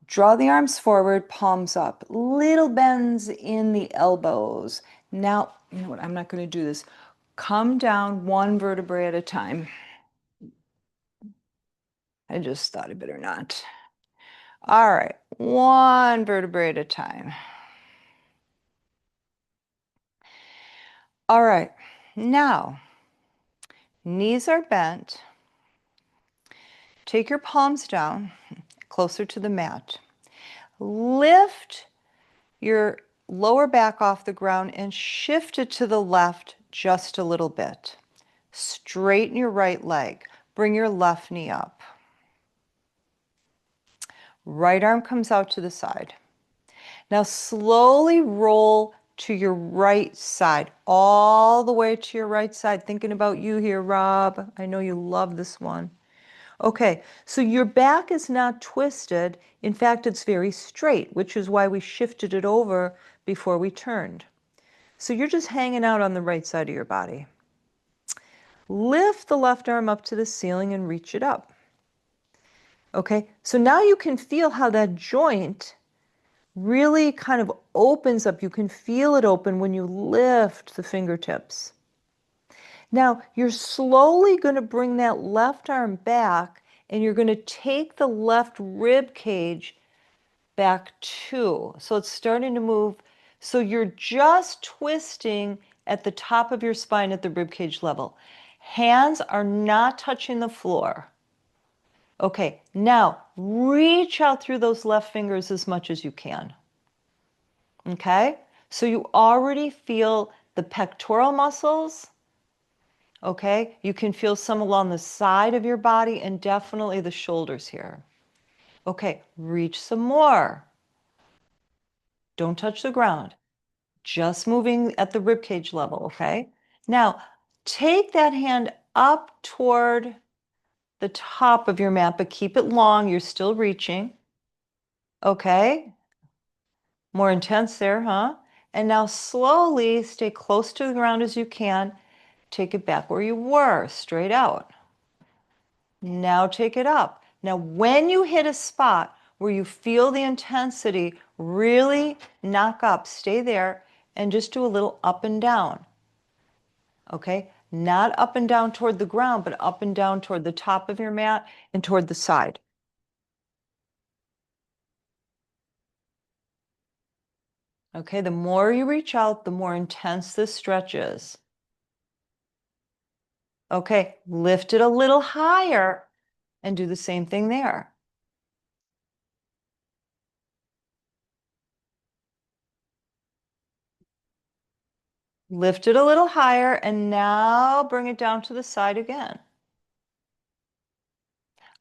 Draw the arms forward, palms up. Little bends in the elbows. Now, you know what? I'm not going to do this. Come down one vertebrae at a time. I just thought I better not. All right, one vertebrae at a time. All right, now knees are bent. Take your palms down closer to the mat. Lift your lower back off the ground and shift it to the left just a little bit. Straighten your right leg. Bring your left knee up. Right arm comes out to the side. Now slowly roll to your right side, all the way to your right side. Thinking about you here, Rob. I know you love this one. Okay, so your back is not twisted. In fact, it's very straight, which is why we shifted it over before we turned. So you're just hanging out on the right side of your body. Lift the left arm up to the ceiling and reach it up. Okay, so now you can feel how that joint really kind of opens up. You can feel it open when you lift the fingertips. Now you're slowly going to bring that left arm back and you're going to take the left rib cage back too. So it's starting to move. So you're just twisting at the top of your spine at the rib cage level. Hands are not touching the floor. Okay, now reach out through those left fingers as much as you can. Okay, so you already feel the pectoral muscles. Okay, you can feel some along the side of your body and definitely the shoulders here. Okay, reach some more. Don't touch the ground. Just moving at the rib cage level, okay? Now, take that hand up toward the top of your mat, but keep it long. You're still reaching. Okay, more intense there, huh? And now slowly stay close to the ground as you can. Take it back where you were, straight out. Now take it up. Now, when you hit a spot where you feel the intensity really knock up, stay there and just do a little up and down. Okay? Not up and down toward the ground, but up and down toward the top of your mat and toward the side. Okay, the more you reach out, the more intense this stretch is. Okay, lift it a little higher and do the same thing there. Lift it a little higher and now bring it down to the side again.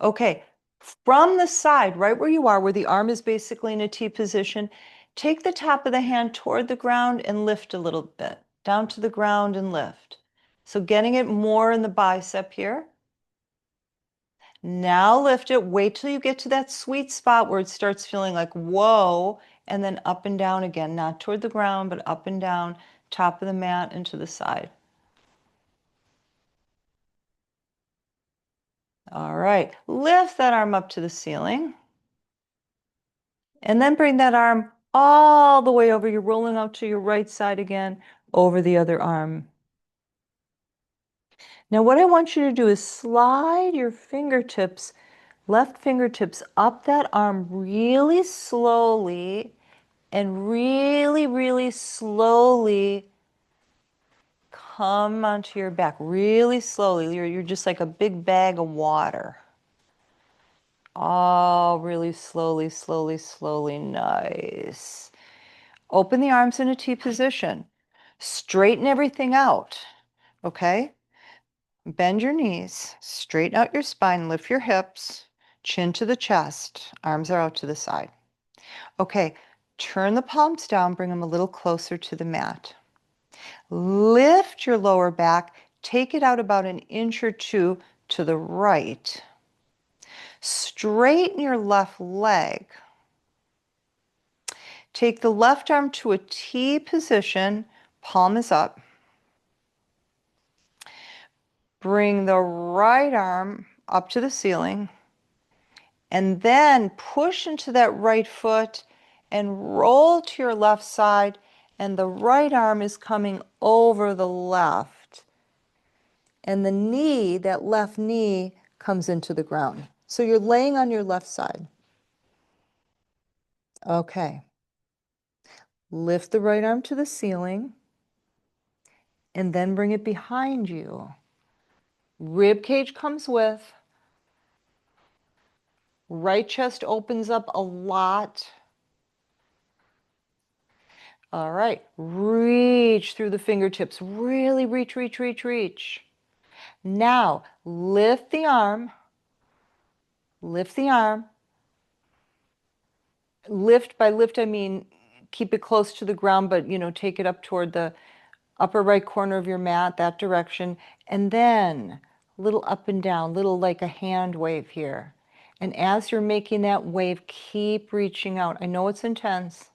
Okay, from the side, right where you are, where the arm is basically in a T position, take the top of the hand toward the ground and lift a little bit. Down to the ground and lift. So getting it more in the bicep here. Now lift it. Wait till you get to that sweet spot where it starts feeling like, whoa, and then up and down again. Not toward the ground, but up and down, top of the mat and to the side. All right, lift that arm up to the ceiling. And then bring that arm all the way over. You're rolling out to your right side again, over the other arm. Now, what I want you to do is slide your left fingertips up that arm really slowly And really, really slowly come onto your back. Really slowly. You're just like a big bag of water. Oh, really slowly, slowly, slowly. Nice. Open the arms in a T position. Straighten everything out. Okay? Bend your knees. Straighten out your spine. Lift your hips. Chin to the chest. Arms are out to the side. Okay. Turn the palms down. Bring them a little closer to the mat. Lift your lower back. Take it out about an inch or two to the right. Straighten your left leg. Take the left arm to a T position, palm is up. Bring the right arm up to the ceiling, and then push into that right foot and roll to your left side, and the right arm is coming over the left. And the knee, that left knee, comes into the ground. So you're laying on your left side. Okay. Lift the right arm to the ceiling and then bring it behind you. Rib cage comes with. Right chest opens up a lot. All right. Reach through the fingertips. Really reach, reach, reach, reach. Now, lift the arm. Lift the arm. Lift, by lift, I mean keep it close to the ground, but take it up toward the upper right corner of your mat, that direction. And then a little up and down, little like a hand wave here. And as you're making that wave, keep reaching out. I know it's intense.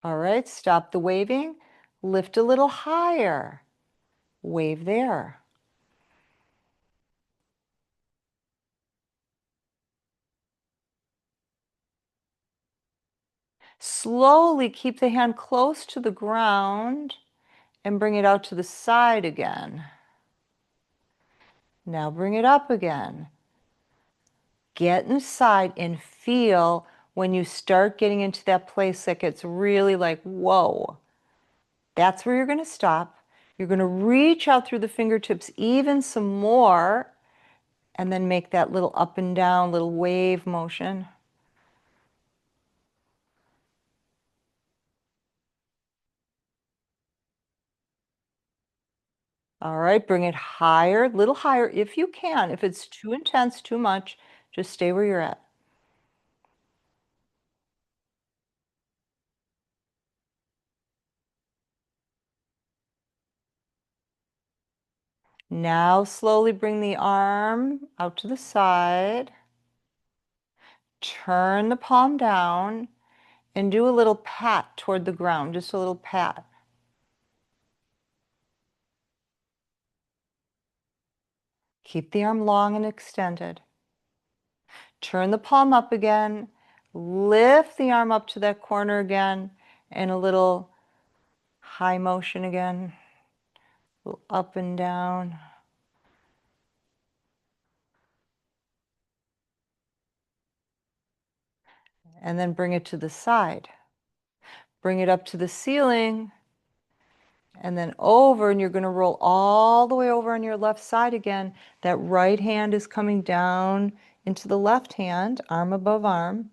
All right, stop the waving. Lift a little higher. Wave there. Slowly keep the hand close to the ground and bring it out to the side again. Now bring it up again. Get inside and feel when you start getting into that place that gets really like, whoa. That's where you're going to stop. You're going to reach out through the fingertips even some more and then make that little up and down, little wave motion. All right, bring it higher, a little higher if you can. If it's too intense, too much, just stay where you're at. Now slowly bring the arm out to the side. Turn the palm down and do a little pat toward the ground, just a little pat. Keep the arm long and extended. Turn the palm up again. Lift the arm up to that corner again and a little high motion again. A little up and down. And then bring it to the side. Bring it up to the ceiling and then over, and you're going to roll all the way over on your left side again. That right hand is coming down into the left hand, arm above arm.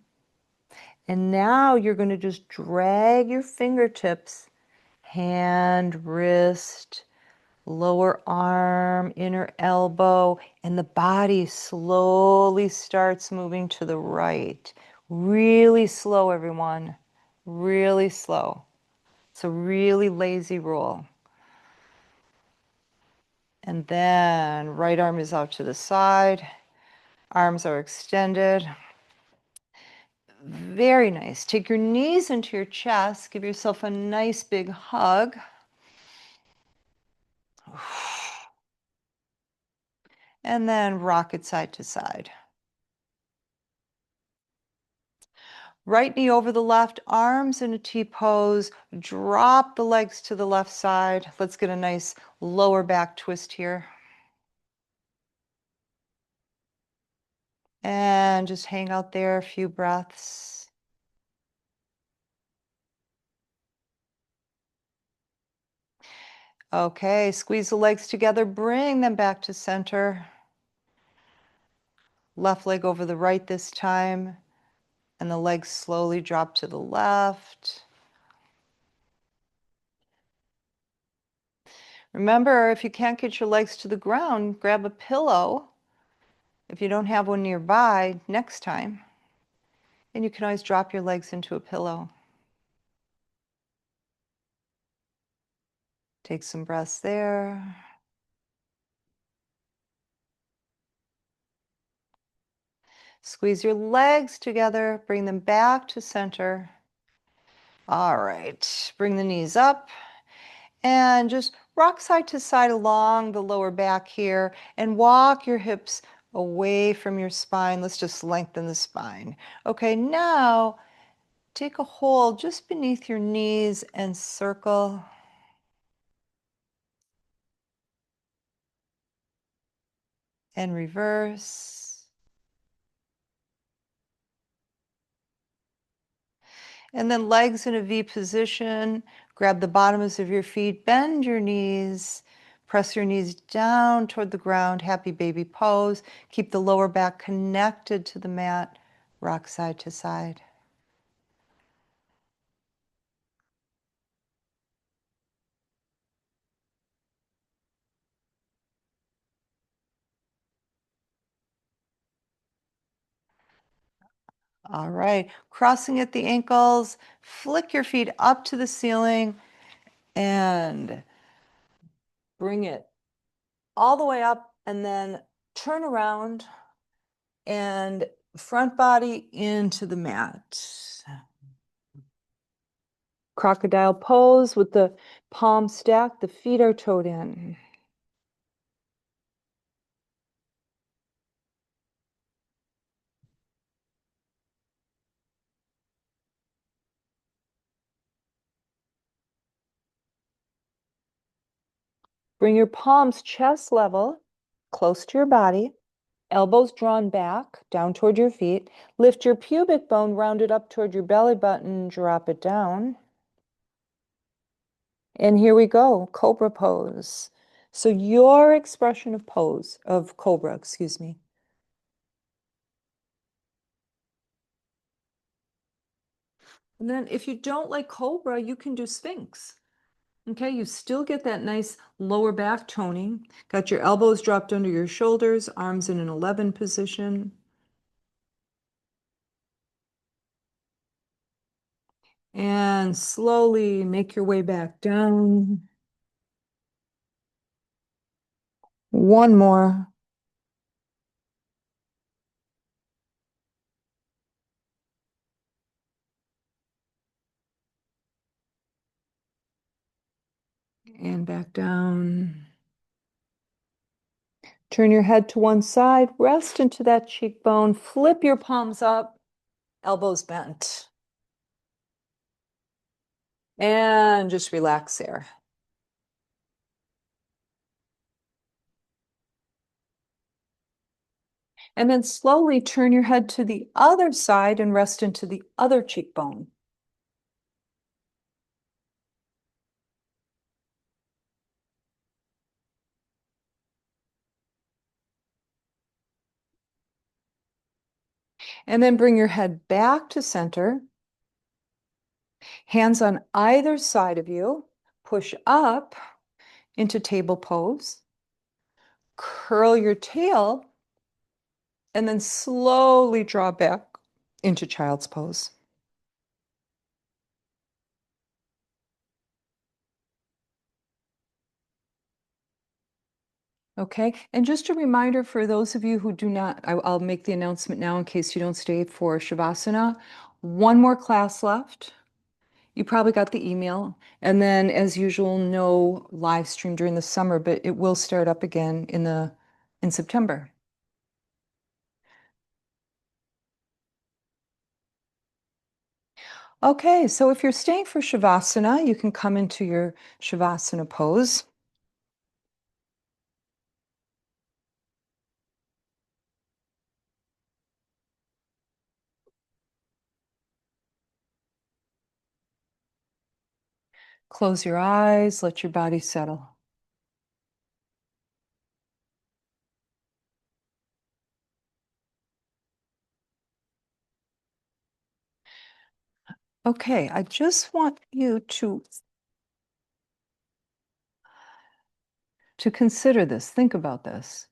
And now you're going to just drag your fingertips, hand, wrist, lower arm, inner elbow, and the body slowly starts moving to the right. Really slow, everyone. Really slow. It's a really lazy roll. And then right arm is out to the side. Arms are extended. Very nice. Take your knees into your chest. Give yourself a nice big hug. And then rock it side to side. Right knee over the left, arms in a T pose. Drop the legs to the left side. Let's get a nice lower back twist here. And just hang out there a few breaths. Okay, squeeze the legs together, bring them back to center. Left leg over the right this time, and the legs slowly drop to the left. Remember, if you can't get your legs to the ground, grab a pillow. If you don't have one nearby, next time. And you can always drop your legs into a pillow. Take some breaths there. Squeeze your legs together, bring them back to center. All right, bring the knees up and just rock side to side along the lower back here and walk your hips away from your spine. Let's just lengthen the spine. Okay, now take a hold just beneath your knees and circle. And reverse. And then legs in a V position. Grab the bottoms of your feet, bend your knees, press your knees down toward the ground, happy baby pose. Keep the lower back connected to the mat, rock side to side. All right, crossing at the ankles, flick your feet up to the ceiling and bring it all the way up and then turn around and front body into the mat. Crocodile pose with the palms stacked, the feet are toed in. Bring your palms chest level, close to your body, elbows drawn back, down toward your feet. Lift your pubic bone, round it up toward your belly button, drop it down. And here we go, cobra pose. So your expression of pose, of cobra, excuse me. And then if you don't like cobra, you can do sphinx. Okay, you still get that nice lower back toning. Got your elbows dropped under your shoulders, arms in an 11 position. And slowly make your way back down. One more. And back down. Turn your head to one side, rest into that cheekbone, flip your palms up, elbows bent. And just relax there. And then slowly turn your head to the other side and rest into the other cheekbone. And then bring your head back to center. Hands on either side of you. Push up into table pose. Curl your tail and then slowly draw back into child's pose. Okay, and just a reminder for those of you who do not, I'll make the announcement now in case you don't stay for Shavasana. One more class left. You probably got the email. And then, as usual, no live stream during the summer, but it will start up again in September. Okay, so if you're staying for Shavasana, you can come into your Shavasana pose. Close your eyes, let your body settle. Okay, I just want you to consider this, think about this.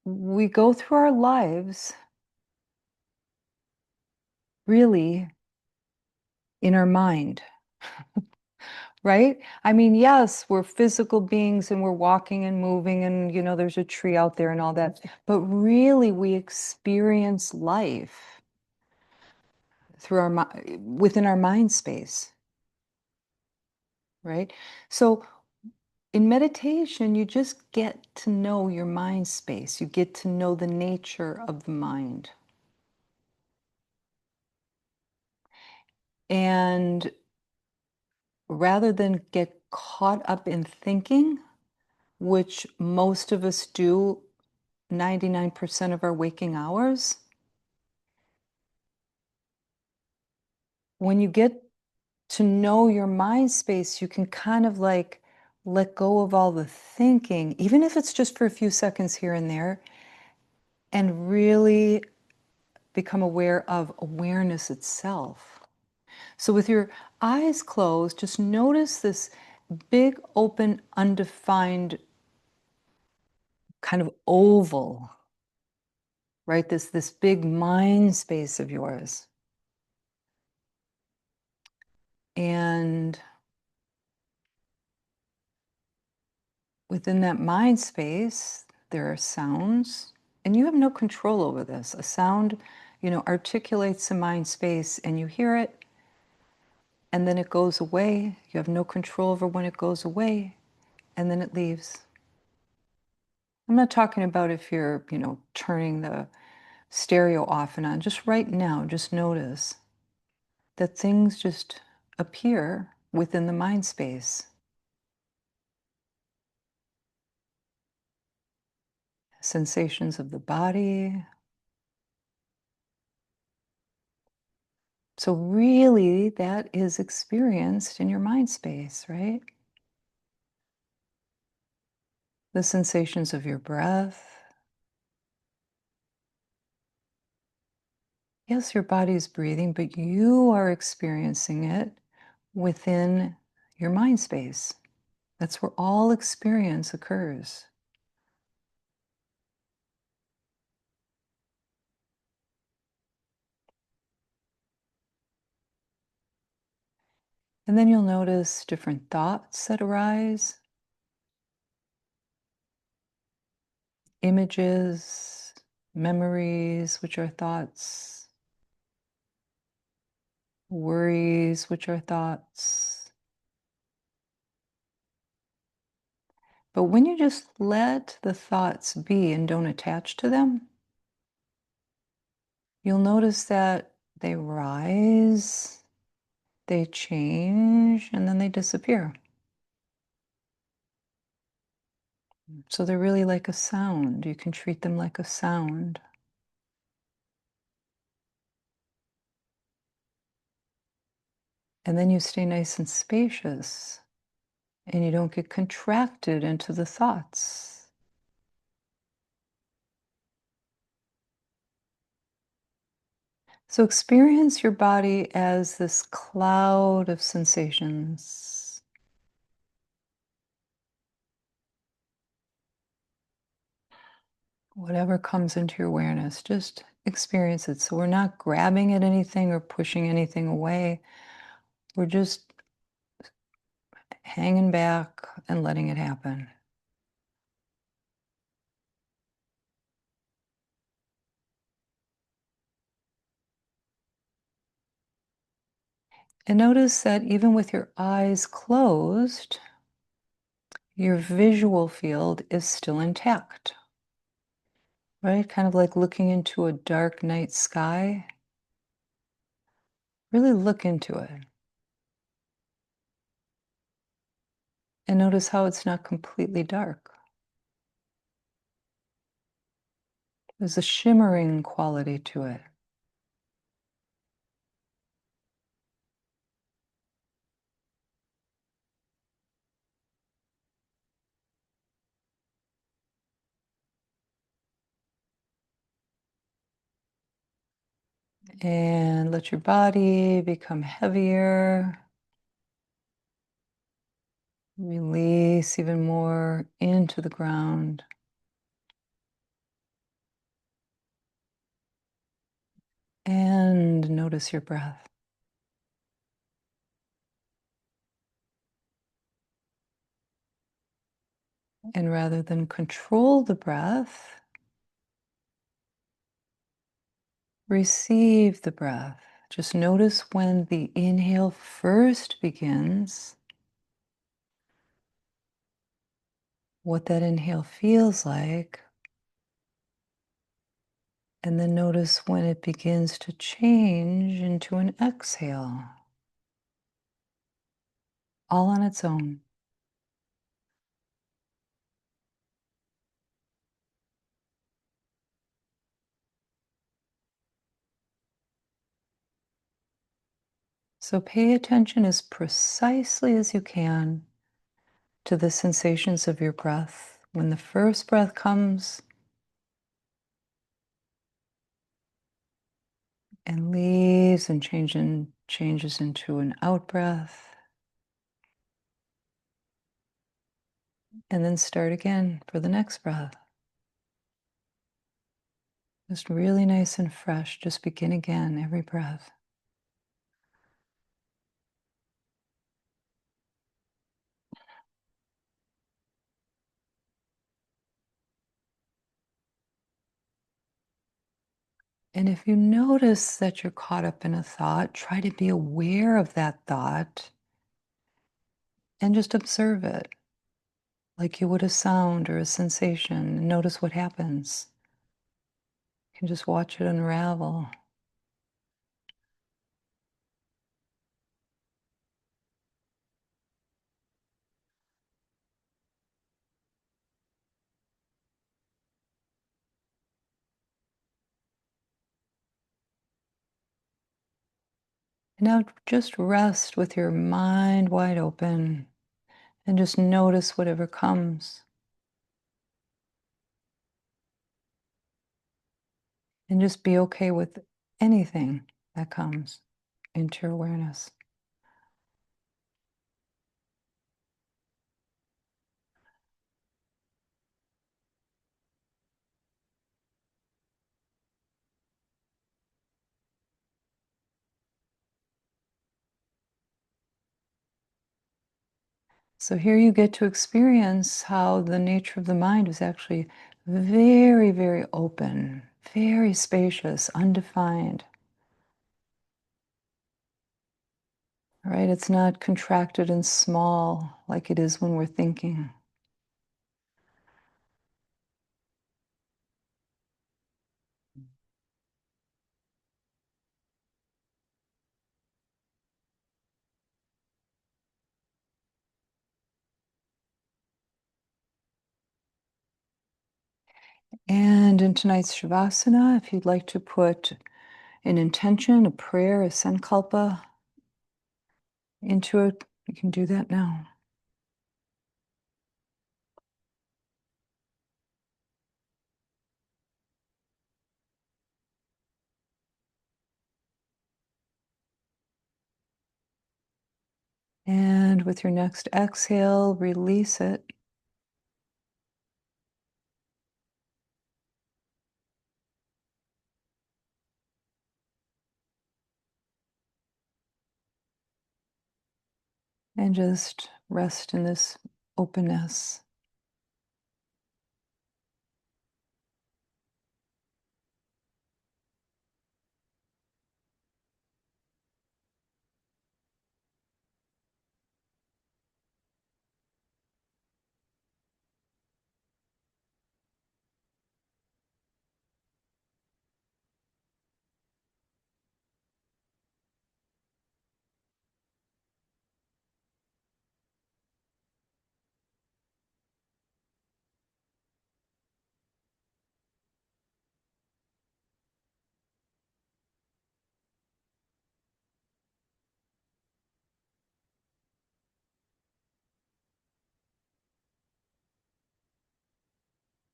We go through our lives really in our mind, right? I mean, yes, we're physical beings and we're walking and moving and, there's a tree out there and all that, but really we experience life through within our mind space, right? So in meditation, you just get to know your mind space. You get to know the nature of the mind. And rather than get caught up in thinking, which most of us do 99% of our waking hours, when you get to know your mind space, you can kind of like let go of all the thinking, even if it's just for a few seconds here and there, and really become aware of awareness itself. So, with your eyes closed, just notice this big, open, undefined kind of oval, right? This big mind space of yours. And within that mind space, there are sounds, and you have no control over this. A sound, articulates the mind space, and you hear it, and then it goes away. You have no control over when it goes away, and then it leaves. I'm not talking about if you're, turning the stereo off and on. Just right now, just notice that things just appear within the mind space. Sensations of the body. So, really, that is experienced in your mind space, right? The sensations of your breath. Yes, your body is breathing, but you are experiencing it within your mind space. That's where all experience occurs. And then you'll notice different thoughts that arise, images, memories, which are thoughts, worries, which are thoughts. But when you just let the thoughts be and don't attach to them, you'll notice that they rise, they change, and then they disappear. So they're really like a sound. You can treat them like a sound. And then you stay nice and spacious and you don't get contracted into the thoughts. So experience your body as this cloud of sensations. Whatever comes into your awareness, just experience it. So we're not grabbing at anything or pushing anything away. We're just hanging back and letting it happen. And notice that even with your eyes closed, your visual field is still intact, right? Kind of like looking into a dark night sky. Really look into it and notice how it's not completely dark. There's a shimmering quality to it. And let your body become heavier. Release even more into the ground. And notice your breath. And rather than control the breath, receive the breath. Just notice when the inhale first begins, what that inhale feels like. And then notice when it begins to change into an exhale, all on its own. So pay attention as precisely as you can to the sensations of your breath. When the first breath comes and leaves and changes into an out breath, and then start again for the next breath. Just really nice and fresh. Just begin again every breath. And if you notice that you're caught up in a thought, try to be aware of that thought and just observe it like you would a sound or a sensation. And notice what happens. You can just watch it unravel. And now just rest with your mind wide open and just notice whatever comes. And just be okay with anything that comes into your awareness. So here you get to experience how the nature of the mind is actually very, very open, very spacious, undefined. Right? It's not contracted and small like it is when we're thinking. And in tonight's Shavasana, if you'd like to put an intention, a prayer, a sankalpa into it, you can do that now. And with your next exhale, release it. And just rest in this openness.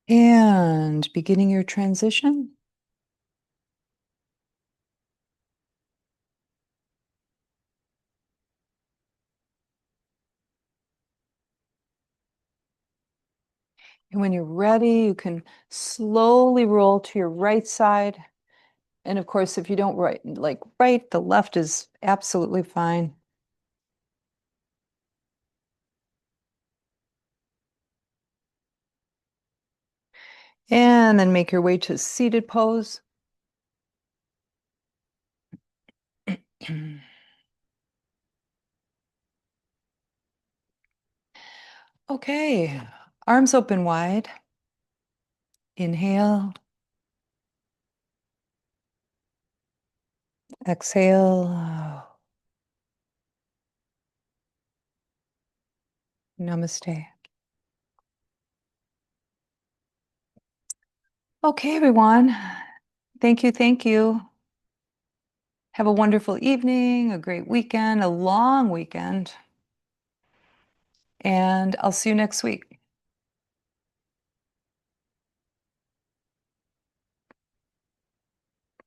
And beginning your transition, And when you're ready, you can slowly roll to your right side. And of course, if you don't like right, the left is absolutely fine. And then make your way to seated pose. Okay, arms open wide. Inhale, exhale. Namaste. Okay, everyone. Thank you. Thank you. Have a wonderful evening, a great weekend, a long weekend, and I'll see you next week.